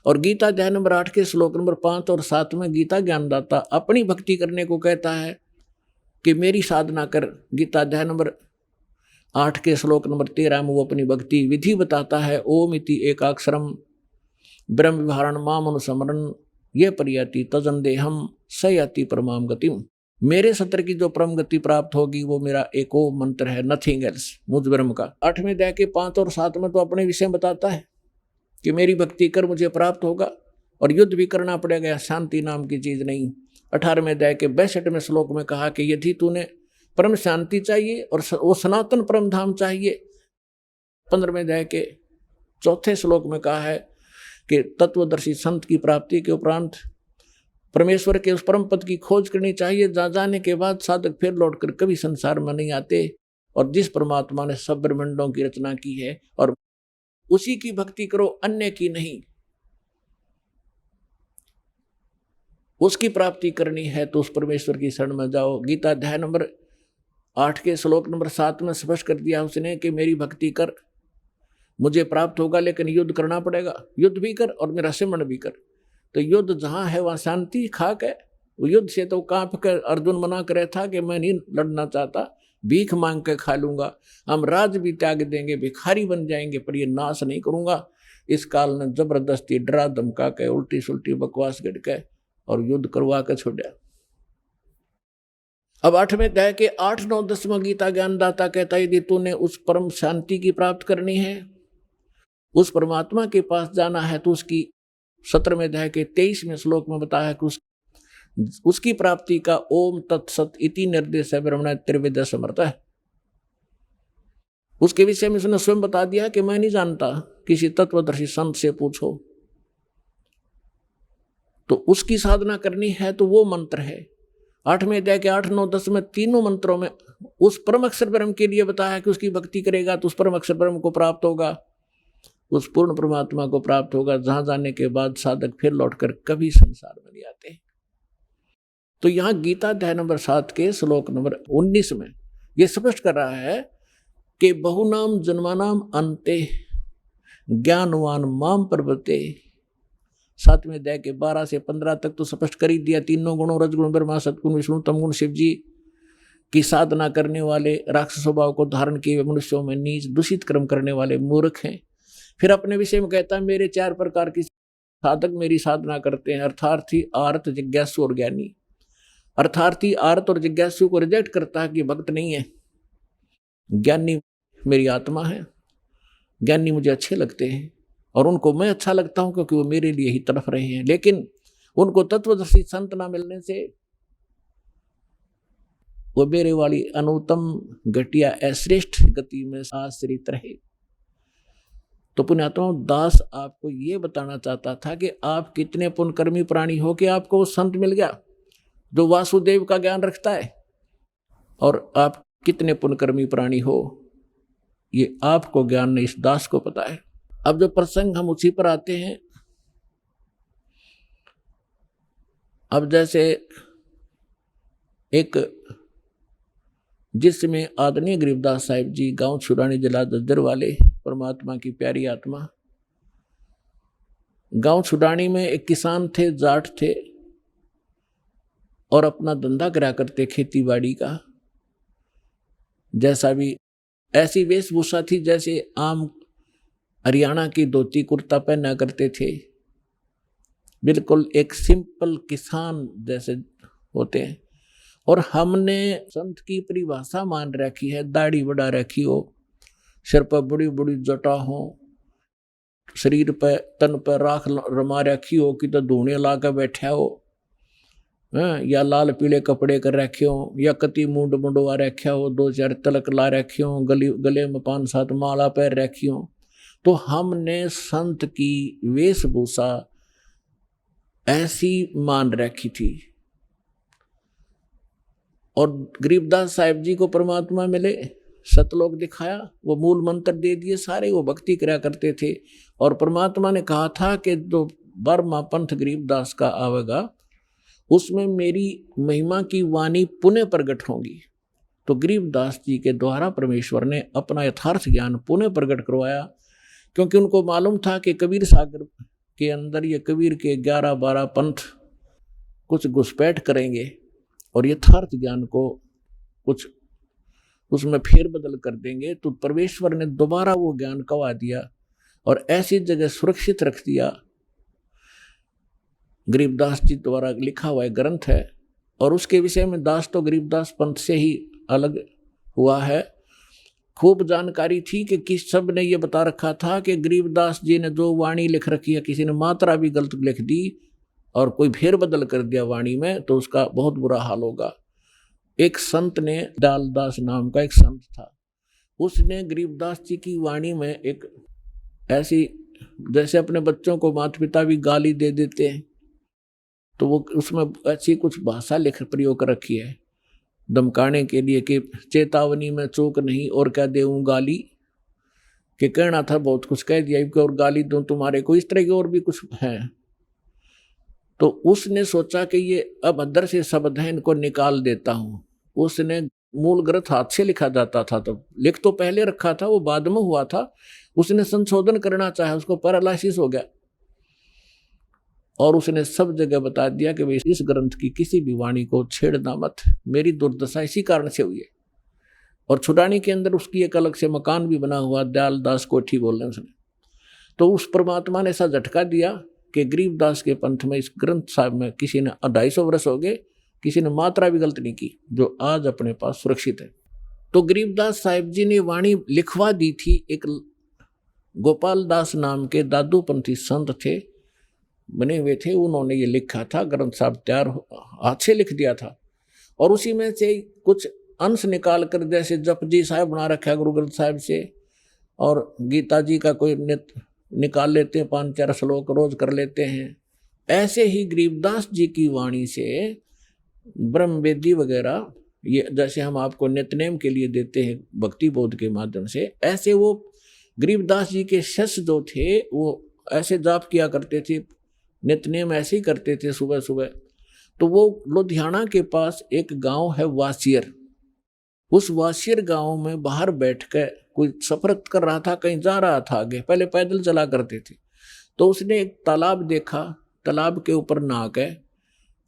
और गीता अध्याय नंबर 8 के श्लोक नंबर 5 और 7 में गीता ज्ञानदाता अपनी भक्ति करने को कहता है कि मेरी साधना कर। गीता अध्याय नंबर 8 के श्लोक नंबर 13 में वो अपनी भक्ति विधि बताता है। ओम इति एकाक्षरम ब्रह्म विहारण माम अनुस्मरण ये परियति तजन देहम सयति परमाम गतिम। मेरे सत्र की जो परम गति प्राप्त होगी वो मेरा एक ओम मंत्र है, नथिंग एल्स, मुझ ब्रह्म का। 8वें अध्याय के 5 और 7 में तो अपने विषय बताता है कि मेरी भक्ति कर मुझे प्राप्त होगा और युद्ध भी करना पड़ेगा, शांति नाम की चीज नहीं। 18वें अध्याय के 62वें श्लोक में कहा कि यदि तूने परम शांति चाहिए और वो सनातन परम धाम चाहिए। 15वें अध्याय के 4थे श्लोक में कहा है कि तत्वदर्शी संत की प्राप्ति के उपरांत परमेश्वर के उस परम पद की खोज करनी चाहिए, जहाँ जाने के बाद साधक फिर लौटकर कभी संसार में नहीं आते। और जिस परमात्मा ने सब ब्रह्मांडों की रचना की है और उसी की भक्ति करो, अन्य की नहीं। उसकी प्राप्ति करनी है तो उस परमेश्वर की शरण में जाओ। गीता अध्याय नंबर 8 के श्लोक नंबर 7 में स्पष्ट कर दिया उसने कि मेरी भक्ति कर, मुझे प्राप्त होगा, लेकिन युद्ध करना पड़ेगा। युद्ध भी कर और मेरा सिमरण भी कर। तो युद्ध जहाँ है वहाँ शांति खाक है। वो युद्ध से तो कांप कर अर्जुन मना करे था कि मैं नहीं लड़ना चाहता, भीख मांग के खा लूंगा, हम राज भी त्याग देंगे, भिखारी बन जाएंगे, पर ये नाश नहीं करूंगा। इस काल ने जबरदस्ती डरा धमका के उल्टी सुल्टी बकवास गढ़ के और युद्ध करवा के छोड़ा। अब 8वें अध्याय के 8, 9, 10वां गीता ज्ञानदाता कहता है यदि तूने उस परम शांति की प्राप्त करनी है, उस परमात्मा के पास जाना है, तो उसकी 17वें अध्याय के 23वें श्लोक में बताया कि उसकी प्राप्ति का ओम तत्सत इति निर्देश है ब्रह्मण त्रिवेद समर्थ है। उसके विषय में उसने स्वयं बता दिया कि मैं नहीं जानता, किसी तत्वदर्शी संत से पूछो। तो उसकी साधना करनी है तो वो मंत्र है। 8वें अध्याय के 8, 9, 10 में तीनों मंत्रों में उस परम अक्षर ब्रह्म के लिए बताया कि उसकी भक्ति करेगा तो उस परम अक्षर ब्रह्म को प्राप्त होगा, उस पूर्ण परमात्मा को प्राप्त होगा, जहां जाने के बाद साधक फिर लौटकर कभी संसार में नहीं आते। तो यहाँ गीता अध्याय नंबर 7 के श्लोक नंबर 19 में यह स्पष्ट कर रहा है कि बहुनाम जन्मानाम अंते ज्ञानवान माम प्रवर्ते। 7वें अध्याय के 12 से 15 तक तो स्पष्ट कर ही दिया। तीनों गुणों रजगुण ब्रह्मा सतगुण विष्णु तमगुण शिव जी की साधना करने वाले राक्षस स्वभाव को धारण किए मनुष्यों में नीच दूषित कर्म करने वाले मूर्ख हैं। फिर अपने विषय में कहता है मेरे 4 प्रकार की साधक मेरी साधना करते हैं, अर्थार्थी, आर्त, जिज्ञासु और ज्ञानी। अर्थार्थी, आर्त और जिज्ञासु को रिजेक्ट करता है कि भक्त नहीं है। ज्ञानी मेरी आत्मा है, ज्ञानी मुझे अच्छे लगते हैं और उनको मैं अच्छा लगता हूं क्योंकि वो मेरे लिए ही तड़फ रहे हैं। लेकिन उनको तत्वदर्शी संत ना मिलने से वो मेरे वाली अनुत्तम घटिया अश्रेष्ठ गति में आश्रित रहे। तो पुण्यात्मा दास आपको ये बताना चाहता था कि आप कितने पुण्यकर्मी प्राणी हो कि आपको वो संत मिल गया जो वासुदेव का ज्ञान रखता है, और आप कितने पुण्यकर्मी प्राणी हो ये आपको ज्ञान नहीं, इस दास को पता है। अब जो प्रसंग हम उसी पर आते हैं। अब जैसे एक जिसमें आदरणीय गरीबदास साहिब जी गांव छुरानी जिला दद्दर वाले परमात्मा की प्यारी आत्मा, गांव छुरानी में एक किसान थे, जाट थे, और अपना धंधा करा करते खेती बाड़ी का। जैसा भी ऐसी वेशभूषा थी जैसे आम हरियाणा की धोती कुर्ता पहना करते थे, बिल्कुल एक सिंपल किसान जैसे होते हैं। और हमने संत की परिभाषा मान रखी है, दाढ़ी बढ़ा रखी हो, सिर पर बड़ी बड़ी जटा हो, शरीर पर तन पर राख रमा रखी हो कि तो धूणे ला कर बैठा हो, या लाल पीले कपड़े कर रखे हो, या कति मुंड मुंडवा रखा हो, 2-4 तलक ला रखे हो, गले में 5-7 माला पैर रखी हो। तो हमने संत की वेशभूषा ऐसी मान रखी थी। और गरीबदास साहिब जी को परमात्मा मिले, सतलोक दिखाया, वो मूल मंत्र दे दिए सारे, वो भक्ति करा करते थे। और परमात्मा ने कहा था कि जो 12वां पंथ गरीबदास का आवेगा उसमें मेरी महिमा की वाणी पुनः प्रकट होगी। तो गरीबदास जी के द्वारा परमेश्वर ने अपना यथार्थ ज्ञान पुनः प्रकट करवाया, क्योंकि उनको मालूम था कि कबीर सागर के अंदर ये कबीर के 11-12 पंथ कुछ घुसपैठ करेंगे और यथार्थ ज्ञान को कुछ उसमें फेरबदल कर देंगे। तो परमेश्वर ने दोबारा वो ज्ञान कवा दिया और ऐसी जगह सुरक्षित रख दिया। गरीबदास जी द्वारा लिखा हुआ एक ग्रंथ है, और उसके विषय में दास तो गरीबदास पंथ से ही अलग हुआ है। खूब जानकारी थी कि किस सब ने ये बता रखा था कि गरीबदास जी ने जो वाणी लिख रखी है, किसी ने मात्रा भी गलत लिख दी और कोई फेरबदल कर दिया वाणी में, तो उसका बहुत बुरा हाल होगा। एक संत ने, दालदास नाम का एक संत था, उसने गरीबदास जी की वाणी में एक ऐसी, जैसे अपने बच्चों को माता पिता भी गाली दे देते हैं, तो वो उसमें अच्छी कुछ भाषा लिख प्रयोग कर रखी है धमकाने के लिए कि चेतावनी में चूक नहीं और क्या देऊं गाली, कि कहना था बहुत कुछ कह दिया कि और गाली दूं तुम्हारे को, इस तरह की और भी कुछ है। तो उसने सोचा कि ये अभद्र से शब्द है, इनको निकाल देता हूं। उसने मूल ग्रंथ हाथ से लिखा जाता था, तो लिख तो पहले रखा था, वो बाद में हुआ था। उसने संशोधन करना चाहा, उसको पैरालिसिस हो गया, और उसने सब जगह बता दिया कि भाई इस ग्रंथ की किसी भी वाणी को छेड़ना मत, मेरी दुर्दशा इसी कारण से हुई है। और छुटानी के अंदर उसकी एक अलग से मकान भी बना हुआ, दयालदास कोठी बोलने उसने। तो उस परमात्मा ने ऐसा झटका दिया कि गरीबदास के पंथ में इस ग्रंथ साहब में किसी ने 250 वर्ष हो गए, किसी ने मात्रा भी गलत नहीं की, जो आज अपने पास सुरक्षित है। तो गरीबदास साहिब जी ने वाणी लिखवा दी थी। एक गोपाल दास नाम के दादूपंथी संत थे, बने हुए थे, उन्होंने ये लिखा था, ग्रंथ साहब तैयार हाथ से लिख दिया था। और उसी में से कुछ अंश निकाल कर, जैसे जपजी साहब बना रखा है गुरु ग्रंथ साहिब से, और गीता जी का कोई निकाल लेते हैं, 5-4 श्लोक रोज कर लेते हैं। ऐसे ही गरीबदास जी की वाणी से ब्रह्म वेदी वगैरह, ये जैसे हम आपको नित्यनेम के लिए देते हैं भक्ति बोध के माध्यम से, ऐसे वो गरीबदास जी के शिष्य जो थे वो ऐसे जाप किया करते थे, नित्यनेम ऐसे ही करते थे सुबह सुबह। तो वो लुधियाना के पास एक गांव है वासियर, उस वासियर गांव में बाहर बैठ कर कोई सफर कर रहा था, कहीं जा रहा था आगे, पहले पैदल चला करते थे। तो उसने एक तालाब देखा, तालाब के ऊपर नहा के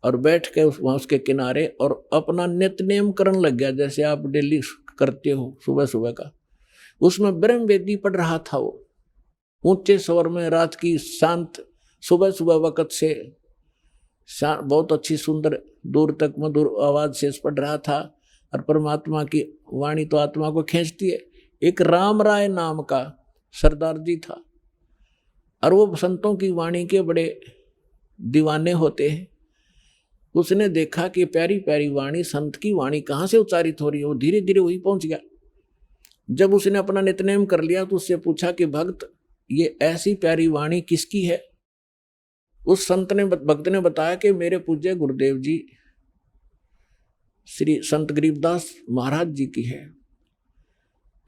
और बैठ के उसके किनारे और अपना नित्यनेम करने लग गया, जैसे आप डेली करते हो सुबह सुबह का। उसमें ब्रह्म वेदी पढ़ रहा था वो, ऊंचे स्वर में, रात की शांत सुबह सुबह वक़्त से बहुत अच्छी सुंदर दूर तक मधुर आवाज से पढ़ रहा था। और परमात्मा की वाणी तो आत्मा को खींचती है। एक राम राय नाम का सरदार जी था, और वो संतों की वाणी के बड़े दीवाने होते हैं। उसने देखा कि प्यारी प्यारी वाणी, संत की वाणी कहाँ से उच्चारित हो रही है। वो धीरे धीरे वही पहुंच गया। जब उसने अपना नित्यनेम कर लिया तो उससे पूछा कि भक्त, ये ऐसी प्यारी वाणी किसकी है? उस भक्त ने बताया कि मेरे पूज्य गुरुदेव जी श्री संत गरीबदास महाराज जी की है।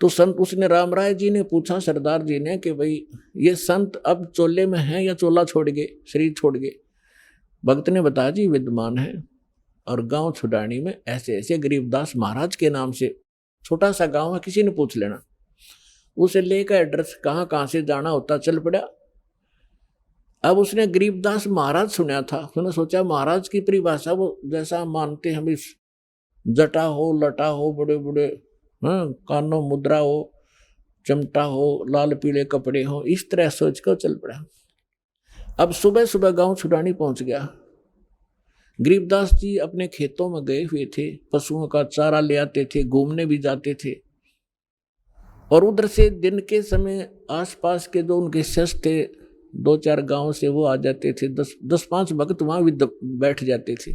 तो उसने रामराय जी ने पूछा, सरदार जी ने, कि भाई ये संत अब चोले में हैं या चोला छोड़ गए, शरीर छोड़ गए? भक्त ने बताया, जी विद्यमान है, और गांव छुडानी में ऐसे ऐसे गरीबदास महाराज के नाम से, छोटा सा गांव है, किसी ने पूछ लेना। उसे लेकर एड्रेस कहाँ कहाँ से जाना होता चल पड़ा। अब उसने गरीबदास महाराज सुना था। उसने सोचा महाराज की परिभाषा वो जैसा मानते हम, इस जटा हो, लटा हो, बड़े बड़े कानों मुद्रा हो, चमटा हो, लाल पीले कपड़े हो, इस तरह सोच कर चल पड़ा। अब सुबह सुबह गांव छुडानी पहुंच गया। गरीबदास जी अपने खेतों में गए हुए थे, पशुओं का चारा ले आते थे, घूमने भी जाते थे। और उधर से दिन के समय आसपास के जो उनके शिष्य थे, 2-4 गांव से, वो आ जाते थे। 10-5 भक्त वहां भी बैठ जाते थे,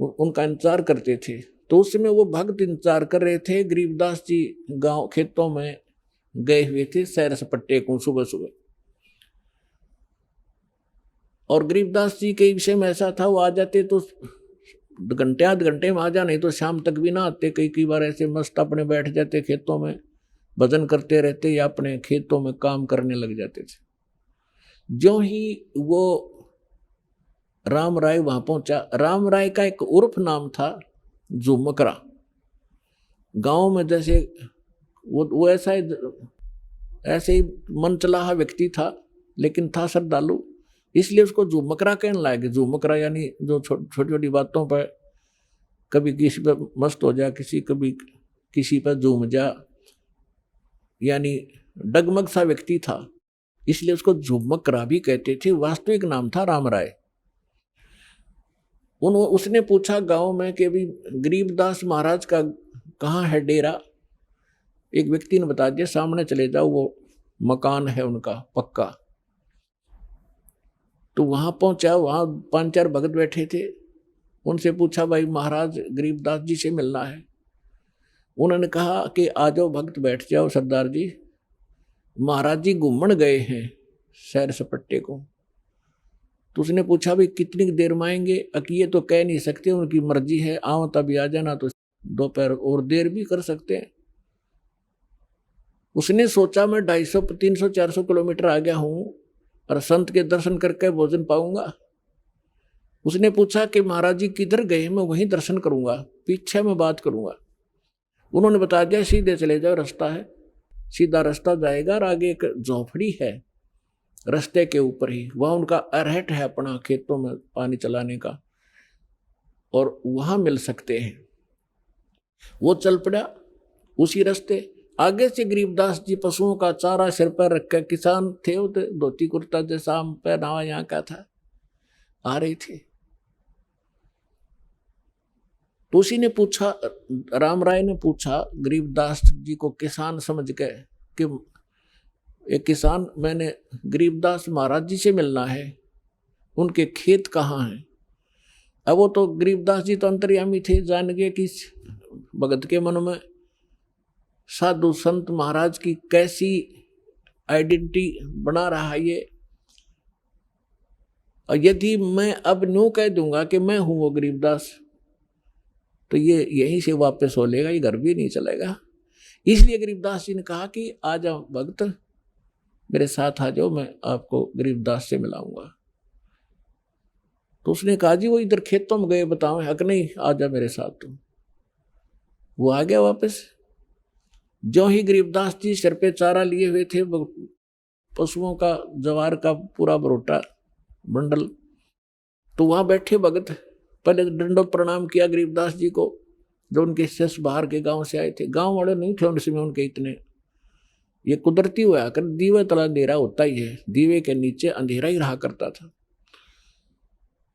उनका इंतजार करते थे। तो उस समय वो भक्त इंतजार कर रहे थे। गरीबदास जी गांव खेतों में गए हुए थे सैर सपट्टे को सुबह सुबह। और गरीबदास जी के विषय में ऐसा था, वो आ जाते तो घंटे आध घंटे में आ जा, नहीं तो शाम तक भी ना आते। कई बार ऐसे मस्त अपने बैठ जाते खेतों में, भजन करते रहते या अपने खेतों में काम करने लग जाते थे। जो ही वो राम राय वहां पहुंचा, राम राय का एक उर्फ नाम था झुमकरा। गांव में जैसे वो ऐसा ही मनचलाहा व्यक्ति था, लेकिन था श्रद्धालु, इसलिए उसको झुमकरा कहने लगे। झुमकरा यानी जो छोटी छोटी बातों पर कभी किसी पर मस्त हो जा, कभी किसी पर झूम जा, यानी डगमग सा व्यक्ति था, इसलिए उसको झुमकरा भी कहते थे। वास्तविक नाम था राम राय। उसने पूछा गांव में कि भी गरीबदास महाराज का कहाँ है डेरा? एक व्यक्ति ने बता दिया, सामने चले जाओ, वो मकान है उनका पक्का। तो वहां पहुंचा, वहां 5-4 भगत बैठे थे। उनसे पूछा, भाई महाराज गरीबदास जी से मिलना है। उन्होंने कहा कि आ जाओ भक्त, बैठ जाओ सरदार जी, महाराज जी घूमन गए हैं सैर सपट्टे को। तो उसने पूछा, भाई कितनी देर में आएंगे? ये तो कह नहीं सकते, उनकी मर्जी है, आओ तभी आ जाना, तो दोपहर और देर भी कर सकते हैं। उसने सोचा, मैं 250, 300, 400 किलोमीटर आ गया हूं और संत के दर्शन करके भोजन पाऊंगा। उसने पूछा कि महाराज जी किधर गए? मैं वहीं दर्शन करूंगा, पीछे में बात करूंगा। उन्होंने बता दिया, सीधे चले जाओ, रास्ता है, सीधा रास्ता जाएगा और आगे एक झोपड़ी है रास्ते के ऊपर ही, वहां उनका अरहट है अपना खेतों में पानी चलाने का, और वहां मिल सकते हैं। वो चल पड़ा उसी रास्ते। आगे से गरीबदास जी पशुओं का चारा सिर पर रखकर, किसान थे, वो धोती कुर्ता जैसा पहनावा यहाँ का था, आ रहे थे। तो उसी ने पूछा, राम राय ने पूछा गरीबदास जी को किसान समझ के कि एक किसान, मैंने गरीबदास महाराज जी से मिलना है, उनके खेत कहाँ हैं? अब वो तो गरीबदास जी तो अंतर्यामी थे, जान गए कि भगत के मन में साधु संत महाराज की कैसी आइडेंटिटी बना रहा है ये। और यदि मैं अब न्यू कह दूंगा कि मैं हूं वो गरीबदास, तो ये यहीं से वापस हो लेगा, ये घर भी नहीं चलेगा। इसलिए गरीबदास जी ने कहा कि आ जाओ भक्त, मेरे साथ आ जाओ, मैं आपको गरीबदास से मिलाऊंगा। तो उसने कहा, जी वो इधर खेतों में गए, बताओ। हक नहीं, आ जा मेरे साथ तुम। वो आ गया वापस। जो ही गरीबदास जी सिर पे चारा लिए हुए थे, पशुओं का जवार का पूरा बरोटा बंडल, तो वहां बैठे भगत पहले दंडोत प्रणाम किया गरीबदास जी को, जो उनके शिष्य बाहर के गांव से आए थे। गांव वाले नहीं थे उनमें उनके इतने, ये कुदरती हुआ कर, दीवे तला अंधेरा होता ही है, दीवे के नीचे अंधेरा ही रहा करता था।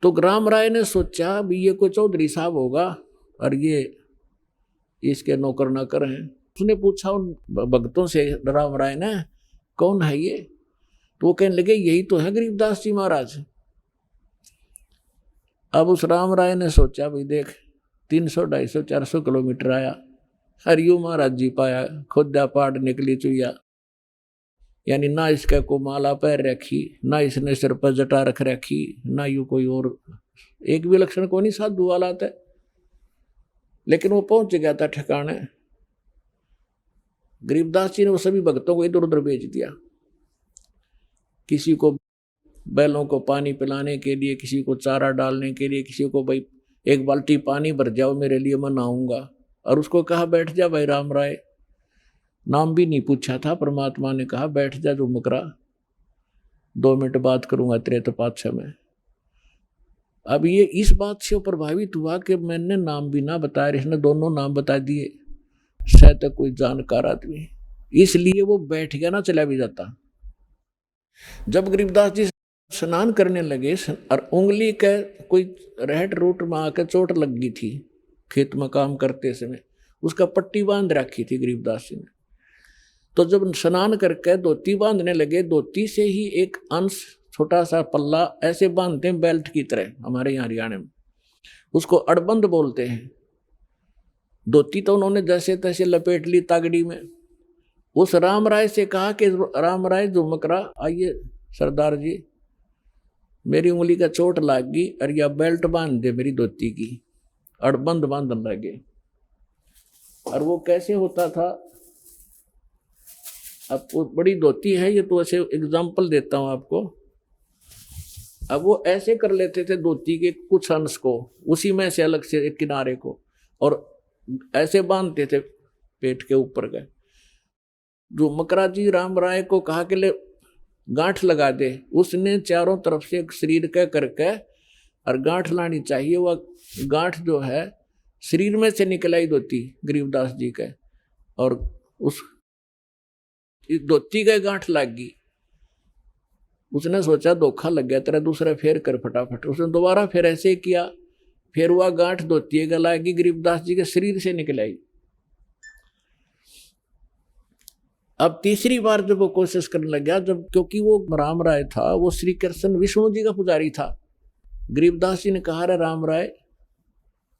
तो राम राय ने सोचा, भी ये कोई चौधरी साहब होगा और ये इसके नौकर नाकर हैं। उसने पूछा उन भक्तों से, राम राय ने, कौन है ये? तो वो कहने लगे, यही तो है गरीबदास जी महाराज। अब उस राम राय ने सोचा भाई देख 300 250 400 किलोमीटर आया, हरियू महाराज जी पाया, खुदा पहाड़ निकली चुया, यानी ना इसका को माला पैर रखी, ना इसने सिर पर जटा रख रखी, ना यू कोई और एक भी लक्षण को नहीं साधु वाला था। लेकिन वो पहुंच गया था ठिकाने। गरीबदास जी ने वो सभी भक्तों को इधर उधर भेज दिया, किसी को बैलों को पानी पिलाने के लिए, किसी को चारा डालने के लिए, किसी को भाई एक बाल्टी पानी भर जाओ मेरे लिए, मैं नहाऊंगा। और उसको कहा बैठ जा भाई राम राय, नाम भी नहीं पूछा था, परमात्मा ने कहा बैठ जा जो मुकरा, 2 मिनट बात करूंगा तेरे तो पाछे में। अब ये इस बात से प्रभावित हुआ कि मैंने नाम भी ना बताया, इसने दोनों नाम बता दिए, शायद कोई जानकार आदमी, इसलिए वो बैठ गया, ना चला भी जाता। जब गरीबदास जी स्नान करने लगे और उंगली के कोई रहट रूट में आकर चोट लग गई थी, खेत में काम करते समय उसका पट्टी बांध रखी थी गरीबदास जी ने। तो जब स्नान करके धोती बांधने लगे, धोती से ही एक अंश छोटा सा पल्ला ऐसे बांधते हैं बेल्ट की तरह, हमारे यहाँ हरियाणा में उसको अड़बंद बोलते हैं। धोती तो उन्होंने जैसे तैसे लपेट ली तागड़ी में। उस राम राय से कहा कि राम राय झुमकरा आइए सरदार जी, मेरी उंगली का चोट लग गई और यह बेल्ट बांध दे मेरी धोती की, अड़बंद बांधने लगे। और वो कैसे होता था, अब वो बड़ी धोती है, ये तो ऐसे एग्जाम्पल देता हूं आपको। अब वो ऐसे कर लेते थे धोती के कुछ अंश को, उसी में से अलग से एक किनारे को, और ऐसे बांधते थे पेट के ऊपर का। जो मकरा जी राम राय को कहा कि ले गांठ लगा दे, उसने चारों तरफ से शरीर के करके और गांठ लानी चाहिए। वह गांठ जो है शरीर में से निकल आई धोती गरीबदास जी के, और उस धोती का गांठ लग गई। उसने सोचा धोखा लग गया तेरा, दूसरा फेर कर फटाफट। उसने दोबारा फिर ऐसे किया, फिर वह गांठ धोती का लगी, गरीबदास जी के शरीर से निकल आई। अब तीसरी बार जब वो कोशिश करने लग गया, जब क्योंकि वो राम राय था, वो श्री कृष्ण विष्णु जी का पुजारी था। गरीबदास जी ने कहा रे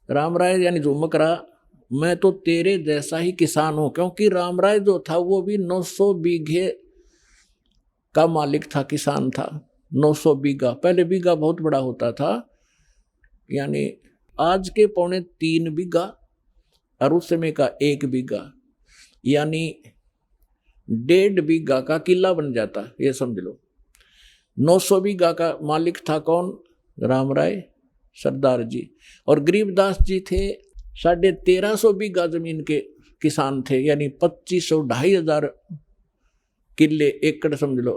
राम राय यानी झुमकरा, मैं तो तेरे जैसा ही किसान हूं। क्योंकि राम राय जो था वो भी 900 बीघे का मालिक था, किसान था। 900 बीघा, पहले बीघा बहुत बड़ा होता था, यानी आज के 3.25 बीघा और उस समय का 1 बीघा, यानी 1.5 बीघा का किला बन जाता, ये समझ लो। 900 बीघा का मालिक था कौन? राम राय सरदार जी। और गरीबदास जी थे 1350 बीघा जमीन के किसान थे, यानी 2500 2,500 किले एकड़ समझ लो,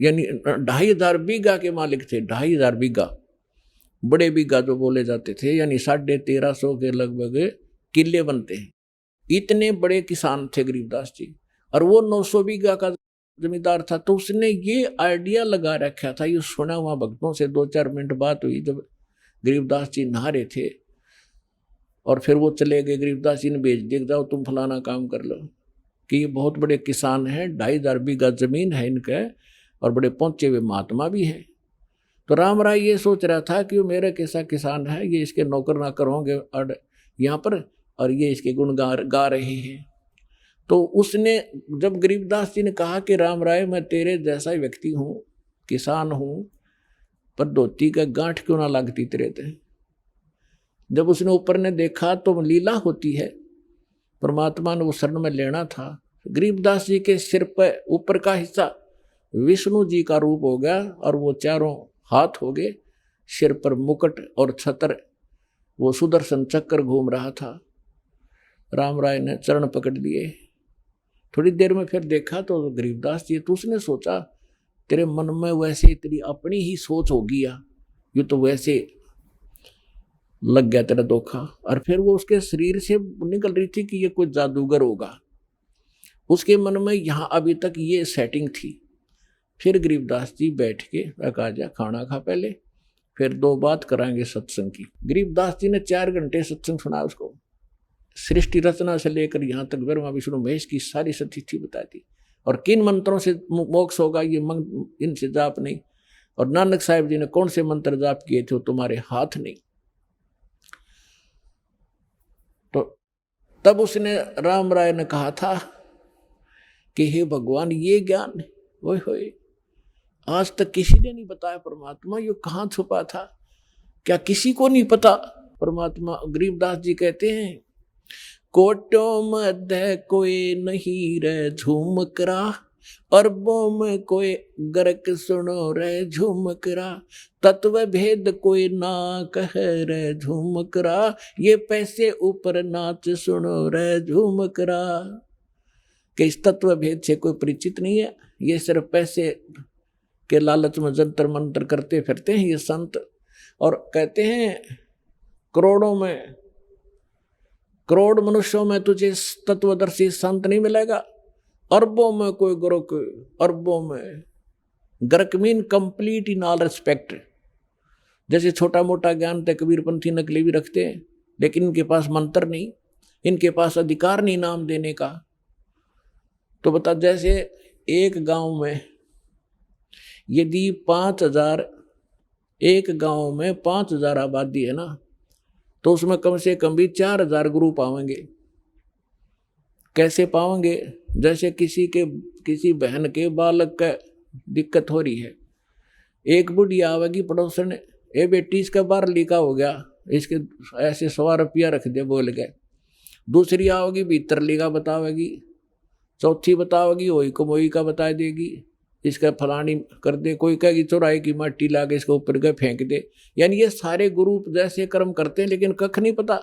यानी 2,500 बीघा के मालिक थे। 2,500 बीघा, बड़े बीघा जो बोले जाते थे, यानी 1350 के लगभग किले बनते हैं। इतने बड़े किसान थे गरीबदास जी, और वो 900 बीघा का जमींदार था। तो उसने ये आइडिया लगा रखा था, ये सुना हुआ भक्तों से 2-4 मिनट बात हुई जब गरीबदास जी नहा रहे थे, और फिर वो चले गए। गरीबदास जी ने भेज दिया, जाओ तुम फलाना काम कर लो, कि ये बहुत बड़े किसान हैं, 2,500 बीघा जमीन है इनके, और बड़े पहुंचे हुए महात्मा भी हैं। तो राम राय ये सोच रहा था कि वो मेरे कैसा किसान है, ये इसके नौकर नाकर होंगे और यहाँ पर, और ये इसके गुण गा रहे हैं। तो उसने जब गरीबदास जी ने कहा कि राम राय मैं तेरे जैसा ही व्यक्ति हूँ, किसान हूँ, पर धोती का गांठ क्यों ना लगती तेरे ते। जब उसने ऊपर ने देखा तो लीला होती है, परमात्मा ने वो शरण में लेना था। गरीबदास जी के सिर पर ऊपर का हिस्सा विष्णु जी का रूप हो गया, और वो चारों हाथ हो गए, सिर पर मुकुट और छत्र, वो सुदर्शन चक्र घूम रहा था। राम राय ने चरण पकड़ लिए। थोड़ी देर में फिर देखा तो गरीबदास जी, तो उसने सोचा तेरे मन में वैसे तेरी अपनी ही सोच होगी, या ये तो वैसे लग गया तेरा धोखा। और फिर वो उसके शरीर से निकल रही थी कि ये कोई जादूगर होगा, उसके मन में यहाँ अभी तक ये सेटिंग थी। फिर गरीबदास जी बैठ के कहा जा खाना खा पहले, फिर 2 बात कराएंगे सत्संग की। गरीबदास जी ने 4 घंटे सत्संग सुना उसको, सृष्टि रचना से लेकर यहाँ तक ब्रह्मा विष्णु महेश की सारी सतिथि बता दी, और किन मंत्रों से मोक्ष होगा ये इनसे जाप नहीं, और नानक साहिब जी ने कौन से मंत्र जाप किए थे वो तुम्हारे हाथ नहीं। तो तब उसने राम राय ने कहा था कि हे भगवान, ये ज्ञान ओए होए आज तक किसी ने नहीं बताया परमात्मा, ये कहाँ छुपा था, क्या किसी को नहीं पता परमात्मा? गरीबदास जी कहते हैं, कोटों मध्य कोई नहीं रे झूमकरा, अरबों में कोई गर्क सुनो रे झूमकरा, तत्व भेद कोई ना कह रे झूमकरा, ये पैसे ऊपर नाच सुनो रे झूमकरा। कि इस तत्व भेद से कोई परिचित नहीं है, ये सिर्फ पैसे के लालच में जंतर मंतर करते फिरते हैं ये संत। और कहते हैं करोड़ मनुष्यों में तुझे तत्वदर्शी संत नहीं मिलेगा, अरबों में कोई गुरुक, अरबों में गर्क mean complete in all respect. जैसे छोटा मोटा ज्ञान तक कबीरपंथी नकली भी रखते हैं, लेकिन इनके पास मंत्र नहीं, इनके पास अधिकार नहीं नाम देने का। तो बता, जैसे एक गांव में यदि 5,000, एक गांव में 5,000 आबादी है ना, तो उसमें कम से कम भी 4,000 गुरु पावेंगे। कैसे पावेंगे? जैसे किसी बहन के बालक का दिक्कत हो रही है, एक बुढ़िया आवेगी पड़ोसन, ए बेटी इसका 12 लीका हो गया, इसके ऐसे 100 रुपया रख दे बोल गए। दूसरी आओगी 72 लीका बतावेगी, चौथी बतावेगी वही कमोई का बता देगी, इसका फलानी कर दे, कोई कहेगी चौराहे की मट्टी ला के इसके ऊपर के फेंक दे। यानी ये सारे गुरु जैसे कर्म करते हैं, लेकिन कख नहीं पता।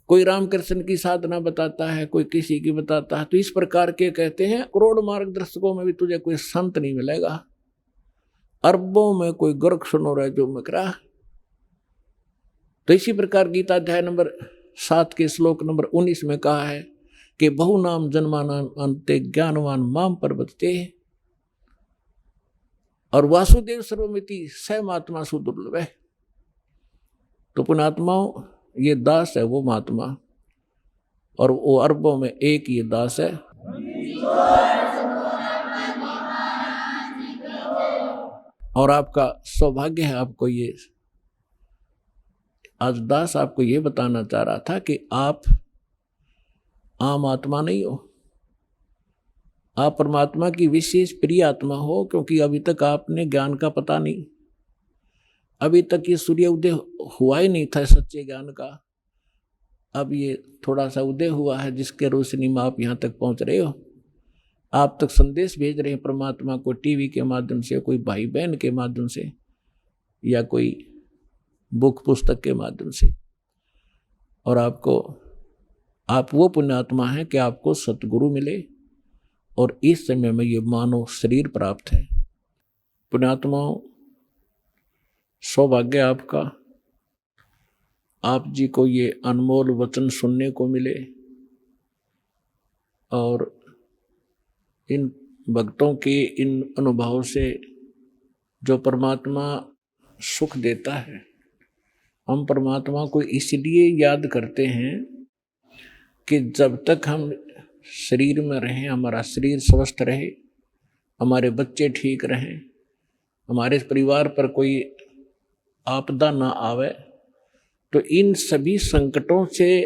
कोई रामकृष्ण की साधना बताता है, कोई किसी की बताता है। तो इस प्रकार के कहते हैं करोड़ मार्गदर्शकों में भी तुझे कोई संत नहीं मिलेगा, अरबों में कोई गोरख सुनो रहे जो मकरा। तो इसी प्रकार गीता अध्याय नंबर 7 के श्लोक नंबर 19 में कहा है कि बहु नाम जन्मानाम अंते ज्ञानवान माम प्रपद्यते। और वासुदेव सर्वमिति स महात्मा सुदुर्लभ है। तो पुण्यात्माओं, ये दास है वो महात्मा, और वो अरबों में एक ये दास है। और आपका सौभाग्य है, आपको ये आज दास आपको ये बताना चाह रहा था कि आप आम आत्मा नहीं हो, आप परमात्मा की विशेष प्रिय आत्मा हो। क्योंकि अभी तक आपने ज्ञान का पता नहीं, अभी तक ये सूर्य उदय हुआ ही नहीं था सच्चे ज्ञान का। अब ये थोड़ा सा उदय हुआ है, जिसके रोशनी में आप यहाँ तक पहुँच रहे हो। आप तक संदेश भेज रहे हैं परमात्मा को, टीवी के माध्यम से, कोई भाई बहन के माध्यम से, या कोई बुक पुस्तक के माध्यम से। और आप वो पुण्यात्मा हैं कि आपको सतगुरु मिले, और इस समय में ये मानव शरीर प्राप्त है। पुण्यात्माओं, सौभाग्य आपका, आप जी को ये अनमोल वचन सुनने को मिले, और इन भक्तों के इन अनुभव से जो परमात्मा सुख देता है, हम परमात्मा को इसलिए याद करते हैं कि जब तक हम शरीर में रहें, हमारा शरीर स्वस्थ रहे, हमारे बच्चे ठीक रहें, हमारे परिवार पर कोई आपदा ना आवे, तो इन सभी संकटों से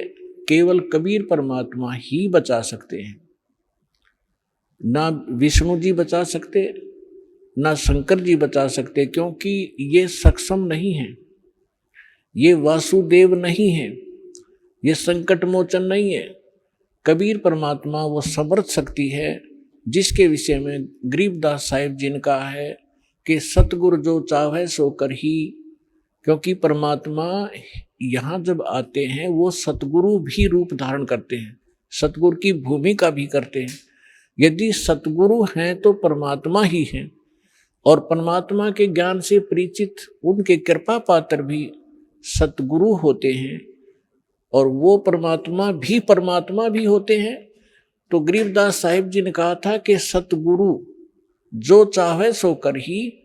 केवल कबीर परमात्मा ही बचा सकते हैं। ना विष्णु जी बचा सकते, ना शंकर जी बचा सकते, क्योंकि ये सक्षम नहीं है, ये वासुदेव नहीं है, ये संकट मोचन नहीं है। कबीर परमात्मा वो समर्थ शक्ति है, जिसके विषय में गरीबदास साहिब जी ने कहा है कि सतगुरु जो चाहे सो कर ही। क्योंकि परमात्मा यहाँ जब आते हैं वो सतगुरु भी रूप धारण करते हैं, सतगुरु की भूमिका भी करते हैं। यदि सतगुरु हैं तो परमात्मा ही हैं, और परमात्मा के ज्ञान से परिचित उनके कृपा पात्र भी सतगुरु होते हैं, और वो परमात्मा भी होते हैं। तो गरीबदास साहिब जी ने कहा था कि सतगुरु जो चाहे सो कर ही।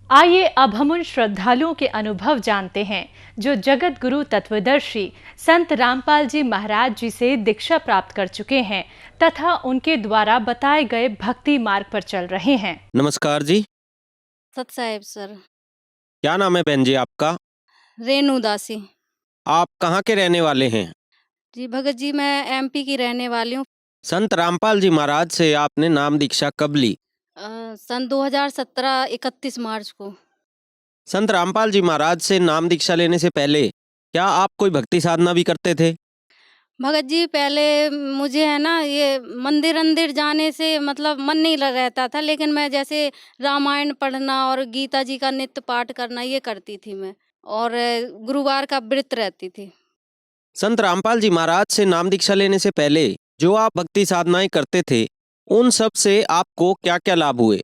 आइए अब हम उन श्रद्धालुओं के अनुभव जानते हैं जो जगत गुरु तत्वदर्शी संत रामपाल जी महाराज जी से दीक्षा प्राप्त कर चुके हैं तथा उनके द्वारा बताए गए भक्ति मार्ग पर चल रहे हैं। नमस्कार जी, सत साहिब सर। क्या नाम है बहन जी आपका? रेणु दासी। आप कहाँ के रहने वाले हैं? जी भगत जी, मैं एमपी की रहने वाली हूँ। संत रामपाल जी महाराज से आपने नाम दीक्षा कब ली? सन 2017 31 मार्च को। संत रामपाल जी महाराज से नाम दीक्षा लेने से पहले क्या आप कोई भक्ति साधना भी करते थे? भगत जी, पहले मुझे है ना ये मंदिर अंदिर जाने से मतलब मन नहीं रहता था, लेकिन मैं जैसे रामायण पढ़ना और गीता जी का नित्य पाठ करना ये करती थी मैं, और गुरुवार का व्रत रहती थी। संत रामपाल जी महाराज से नाम दीक्षा लेने से पहले जो आप भक्ति साधनाएं करते थे, उन सब से आपको क्या क्या लाभ हुए?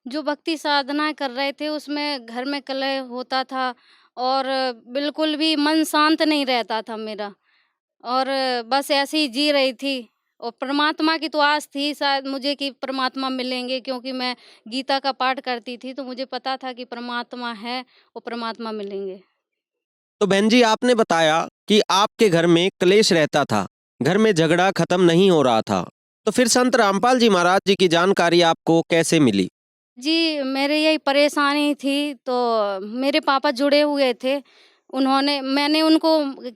जो भक्ति साधना कर रहे थे उसमें घर में कलह होता था, और बिल्कुल भी मन शांत नहीं रहता था मेरा, और बस ऐसे ही जी रही थी। और परमात्मा की तो आस थी शायद मुझे कि परमात्मा मिलेंगे, क्योंकि मैं गीता का पाठ करती थी, तो मुझे पता था कि परमात्मा है और परमात्मा मिलेंगे। तो बहन जी, आपने बताया कि आपके घर में क्लेश रहता था, घर में झगड़ा खत्म नहीं हो रहा था, तो फिर संत रामपाल जी महाराज जी की जानकारी आपको कैसे मिली? जी, मेरे यही परेशानी थी, तो मेरे पापा जुड़े हुए थे। मैंने उनको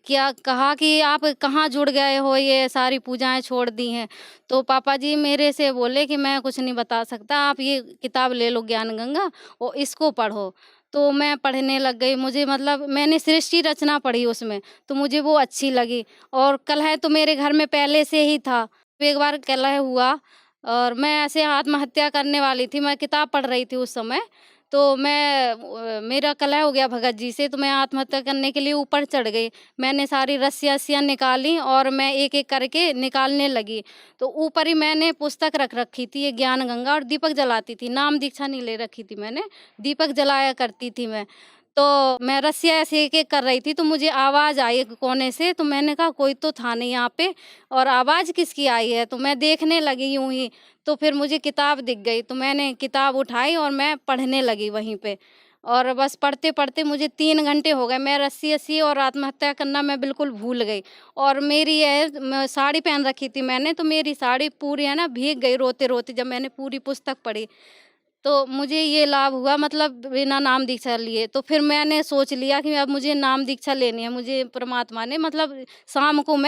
क्या कहा कि आप कहाँ जुड़ गए हो, ये सारी पूजाएँ छोड़ दी हैं। तो पापा जी मेरे से बोले कि मैं कुछ नहीं बता सकता, आप ये किताब ले लो ज्ञान गंगा और इसको पढ़ो। तो मैं पढ़ने लग गई, मुझे मतलब मैंने सृष्टि रचना पढ़ी उसमें, तो मुझे वो अच्छी लगी। और कलह तो मेरे घर में पहले से ही था। एक बार कलह हुआ और मैं ऐसे आत्महत्या करने वाली थी, मैं किताब पढ़ रही थी उस समय, तो मेरा कलह हो गया भगत जी से, तो मैं आत्महत्या करने के लिए ऊपर चढ़ गई। मैंने सारी रस्सियाँ निकाली और मैं एक-एक करके निकालने लगी। तो ऊपर ही मैंने पुस्तक रख रखी थी, ये ज्ञान गंगा, और दीपक जलाती थी, नाम दीक्षा नहीं ले रखी थी मैंने, दीपक जलाया करती थी मैं। तो मैं रस्सियाँ ऐसे एक-एक कर रही थी, तो मुझे आवाज़ आई एक कोने से, तो मैंने कहा कोई तो था नहीं यहाँ पे, और आवाज़ किसकी आई है? तो मैं देखने लगी यूँ ही, तो फिर मुझे किताब दिख गई, तो मैंने किताब उठाई और मैं पढ़ने लगी वहीं पे। और बस पढ़ते-पढ़ते मुझे 3 घंटे हो गए, मैं रस्सी-अस्सी और आत्महत्या करना मैं बिल्कुल भूल गई। और मेरी साड़ी पहन रखी थी मैंने, तो मेरी साड़ी पूरी है ना भीग गई रोते-रोते, जब मैंने पूरी पुस्तक पढ़ी। तो मुझे ये लाभ हुआ, मतलब बिना नाम दीक्षा लिए। तो फिर मैंने सोच लिया कि अब मुझे नाम दीक्षा लेनी है। मुझे परमात्मा ने मतलब शाम को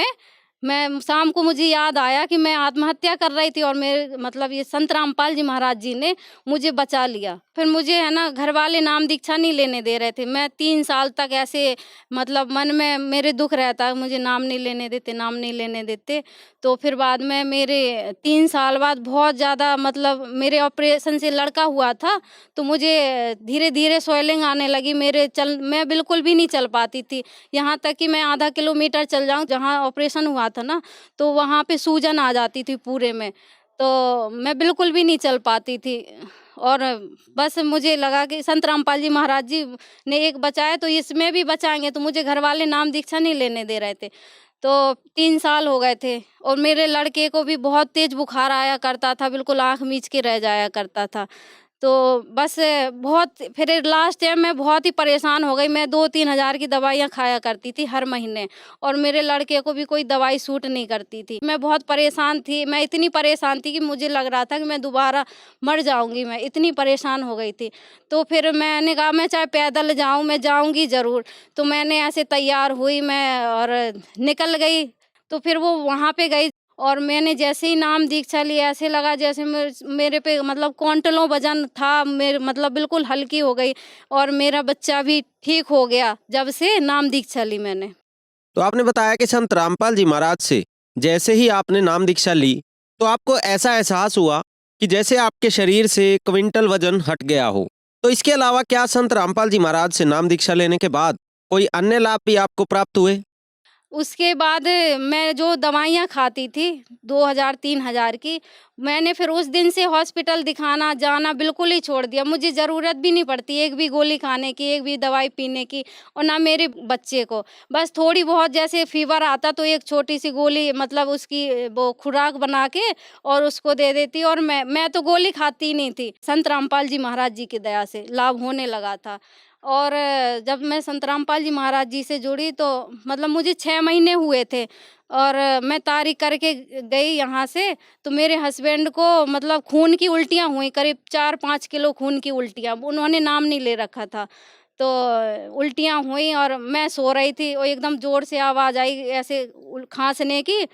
शाम को मुझे याद आया कि मैं आत्महत्या कर रही थी, और मेरे मतलब ये संत रामपाल जी महाराज जी ने मुझे बचा लिया। फिर मुझे है ना घरवाले नाम दीक्षा नहीं लेने दे रहे थे। मैं 3 साल तक ऐसे मतलब मन में मेरे दुःख रहता, मुझे नाम नहीं लेने देते, नाम नहीं लेने देते। तो फिर बाद में मेरे 3 साल बाद बहुत ज़्यादा मतलब मेरे ऑपरेशन से लड़का हुआ था, तो मुझे धीरे-धीरे स्वेलिंग आने लगी। मैं बिल्कुल भी नहीं चल पाती थी। यहाँ तक कि मैं आधा किलोमीटर चल जाऊँ, जहाँ ऑपरेशन हुआ था ना, तो वहाँ पे सूजन आ जाती थी पूरे में। तो मैं बिल्कुल भी नहीं चल पाती थी, और बस मुझे लगा कि संत रामपाल जी महाराज जी ने एक बचाया, तो इसमें भी बचाएँगे। तो मुझे घरवाले नाम दीक्षा नहीं लेने दे रहे थे। तो 3 साल हो गए थे, और मेरे लड़के को भी बहुत तेज़ बुखार आया करता था, बिल्कुल आँख मीच के रह जाया करता था। तो बस बहुत फिर लास्ट टाइम मैं बहुत ही परेशान हो गई। मैं 2-3 हज़ार की दवाइयाँ खाया करती थी हर महीने, और मेरे लड़के को भी कोई दवाई सूट नहीं करती थी। मैं बहुत परेशान थी, मैं इतनी परेशान थी कि मुझे लग रहा था कि मैं दोबारा मर जाऊँगी, मैं इतनी परेशान हो गई थी। तो फिर मैंने कहा मैं चाहे पैदल जाऊँ, मैं जाऊँगी ज़रूर। तो मैंने ऐसे तैयार हुई मैं और निकल गई। तो फिर वो वहाँ पे गई, और मैंने जैसे ही नाम दीक्षा ली, ऐसे लगा जैसे मेरे पे मतलब क्विंटलों वज़न था, मेरे मतलब बिल्कुल हल्की हो गई, और मेरा बच्चा भी ठीक हो गया जब से नाम दीक्षा ली मैंने। तो आपने बताया कि संत रामपाल जी महाराज से जैसे ही आपने नाम दीक्षा ली, तो आपको ऐसा एहसास हुआ कि जैसे आपके शरीर से क्विंटल वजन हट गया हो। तो इसके अलावा क्या संत रामपाल जी महाराज से नाम दीक्षा लेने के बाद कोई अन्य लाभ भी आपको प्राप्त हुए? उसके बाद मैं जो दवाइयाँ खाती थी 2000-3000 की, मैंने फिर उस दिन से हॉस्पिटल दिखाना जाना बिल्कुल ही छोड़ दिया। मुझे ज़रूरत भी नहीं पड़ती एक भी गोली खाने की, एक भी दवाई पीने की, और ना मेरे बच्चे को। बस थोड़ी बहुत जैसे फ़ीवर आता तो एक छोटी-सी गोली मतलब उसकी वो खुराक बना के और उसको दे देती, और मैं तो गोली खाती ही नहीं थी। संत रामपाल जी महाराज जी की दया से लाभ होने लगा था। और जब मैं संत रामपाल जी महाराज जी से जुड़ी, तो मतलब मुझे 6 महीने हुए थे, और मैं तारीख करके गई यहाँ से, तो मेरे हस्बैंड को मतलब खून की उल्टियाँ हुई, करीब 4-5 किलो खून की उल्टियाँ। उन्होंने नाम नहीं ले रखा था, तो उल्टियाँ हुई और मैं सो रही थी और एकदम ज़ोर से आवाज़ आई ऐसे खाँसने की,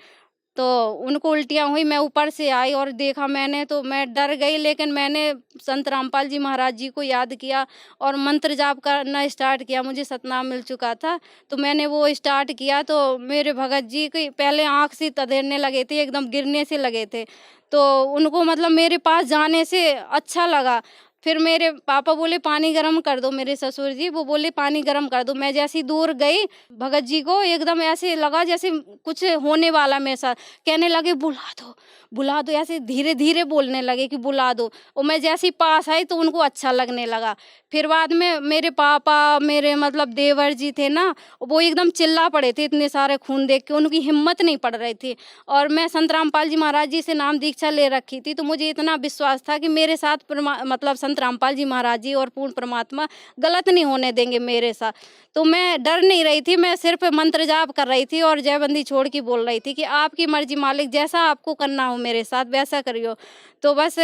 तो उनको उल्टियाँ हुई। मैं ऊपर से आई और देखा मैंने, तो मैं डर गई, लेकिन मैंने संत रामपाल जी महाराज जी को याद किया और मंत्र जाप करना स्टार्ट किया। मुझे सतनाम मिल चुका था, तो मैंने वो स्टार्ट किया, तो मेरे भगत जी की पहले आँख से तदेरने लगे थे, एकदम गिरने से लगे थे। तो उनको मतलब मेरे पास जाने से अच्छा लगा। फिर मेरे पापा बोले पानी गरम कर दो, मेरे ससुर जी वो बोले पानी गरम कर दो। मैं जैसी दूर गई, भगत जी को एकदम ऐसे लगा जैसे कुछ होने वाला मेरे साथ। कहने लगे बुला दो, ऐसे धीरे धीरे बोलने लगे कि बुला दो। और मैं जैसी पास आई तो उनको अच्छा लगने लगा। फिर बाद में मेरे पापा, मेरे मतलब देवर जी थे ना, वो एकदम चिल्ला पड़े थे इतने सारे खून देख के, उनकी हिम्मत नहीं पड़ रही थी। और मैं संत रामपाल जी महाराज जी से नाम दीक्षा ले रखी थी, तो मुझे इतना विश्वास था कि मेरे साथ मतलब संत रामपाल जी महाराज जी और पूर्ण परमात्मा गलत नहीं होने देंगे मेरे साथ। तो मैं डर नहीं रही थी, मैं सिर्फ मंत्र जाप कर रही थी और जयबंदी छोड़ के बोल रही थी कि आपकी मर्जी मालिक, जैसा आपको करना हो मेरे साथ वैसा करियो। तो बस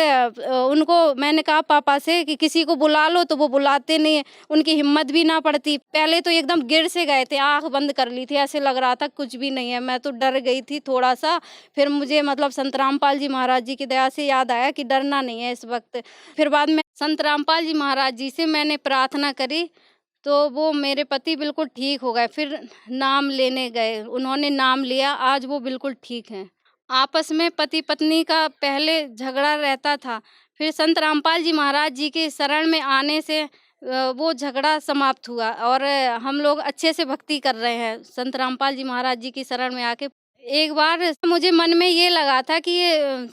उनको मैंने कहा पापा से कि किसी को बुला लो, तो वो बुलाते नहीं है, उनकी हिम्मत भी ना पड़ती। पहले तो एकदम गिर से गए थे, आंख बंद कर ली थी, ऐसे लग रहा था कुछ भी नहीं है। मैं तो डर गई थी थोड़ा सा। फिर मुझे मतलब संत रामपाल जी महाराज जी की दया से याद आया कि डरना नहीं है इस वक्त। फिर बाद में संत रामपाल जी महाराज जी से मैंने प्रार्थना करी, तो वो मेरे पति बिल्कुल ठीक हो गए। फिर नाम लेने गए, उन्होंने नाम लिया, आज वो बिल्कुल ठीक हैं। आपस में पति पत्नी का पहले झगड़ा रहता था, फिर संत रामपाल जी महाराज जी के शरण में आने से वो झगड़ा समाप्त हुआ और हम लोग अच्छे से भक्ति कर रहे हैं संत रामपाल जी महाराज जी की शरण में आके। एक बार मुझे मन में ये लगा था कि ये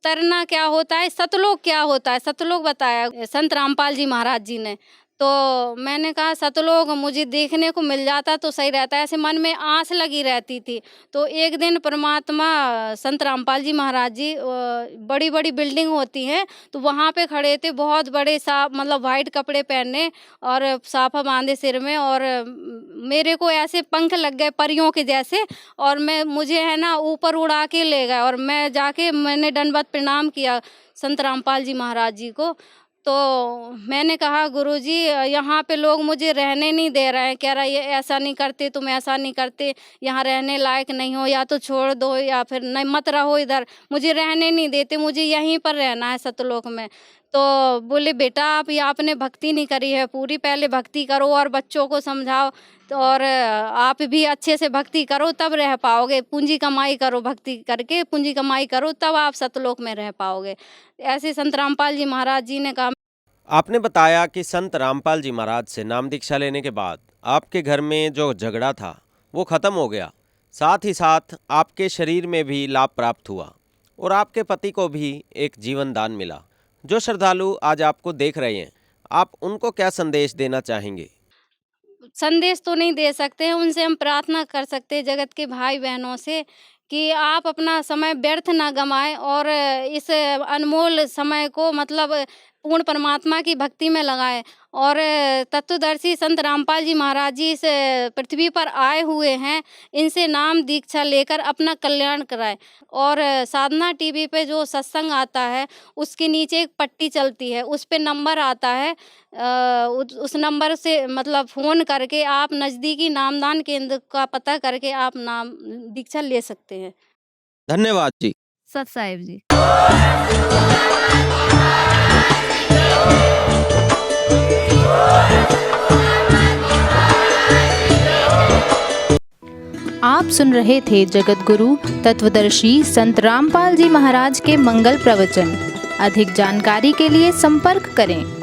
तरना क्या होता है, सतलोक क्या होता है, सतलोक बताया संत रामपाल जी महाराज जी ने। तो मैंने कहा सतलोक मुझे देखने को मिल जाता तो सही रहता है, ऐसे मन में आस लगी रहती थी। तो एक दिन परमात्मा संत रामपाल जी महाराज जी बड़ी बड़ी बिल्डिंग होती हैं, तो वहाँ पे खड़े थे, बहुत बड़े साफ मतलब वाइट कपड़े पहने और साफा बांधे सिर में, और मेरे को ऐसे पंख लग गए परियों के जैसे, और मुझे है ना ऊपर उड़ा के ले गए। और मैं जाके मैंने दंडवत प्रणाम किया संत रामपाल जी महाराज जी को। तो मैंने कहा गुरुजी यहाँ पे लोग मुझे रहने नहीं दे रहे हैं, कह रहा ये ऐसा नहीं करते, तुम ऐसा नहीं करते, यहाँ रहने लायक नहीं हो, या तो छोड़ दो या फिर नहीं मत रहो इधर। मुझे रहने नहीं देते, मुझे यहीं पर रहना है सतलोक में। तो बोले बेटा आप ये आपने भक्ति नहीं करी है पूरी, पहले भक्ति करो और बच्चों को समझाओ, तो और आप भी अच्छे से भक्ति करो तब रह पाओगे। पूंजी कमाई करो, भक्ति करके पूंजी कमाई करो तब आप सतलोक में रह पाओगे। ऐसे संत रामपाल जी महाराज जी ने कहा। आपने बताया कि संत रामपाल जी महाराज से नाम दीक्षा लेने के बाद आपके घर में जो झगड़ा था वो ख़त्म हो गया, साथ ही साथ आपके शरीर में भी लाभ प्राप्त हुआ और आपके पति को भी एक जीवन दान मिला। जो श्रद्धालु आज आपको देख रहे हैं, आप उनको क्या संदेश देना चाहेंगे? संदेश तो नहीं दे सकते हैं, उनसे हम प्रार्थना कर सकते हैं जगत के भाई बहनों से कि आप अपना समय व्यर्थ ना गंवाएं और इस अनमोल समय को मतलब पूर्ण परमात्मा की भक्ति में लगाएं। और तत्वदर्शी संत रामपाल जी महाराज जी इस पृथ्वी पर आए हुए हैं, इनसे नाम दीक्षा लेकर अपना कल्याण कराएं। और साधना टीवी पे जो सत्संग आता है उसके नीचे एक पट्टी चलती है, उस पे नंबर आता है, उस नंबर से मतलब फ़ोन करके आप नज़दीकी नामदान केंद्र का पता करके आप नाम दीक्षा ले सकते हैं। धन्यवाद जी। सत साहिब जी। आप सुन रहे थे जगत गुरु तत्वदर्शी संत रामपाल जी महाराज के मंगल प्रवचन। अधिक जानकारी के लिए संपर्क करें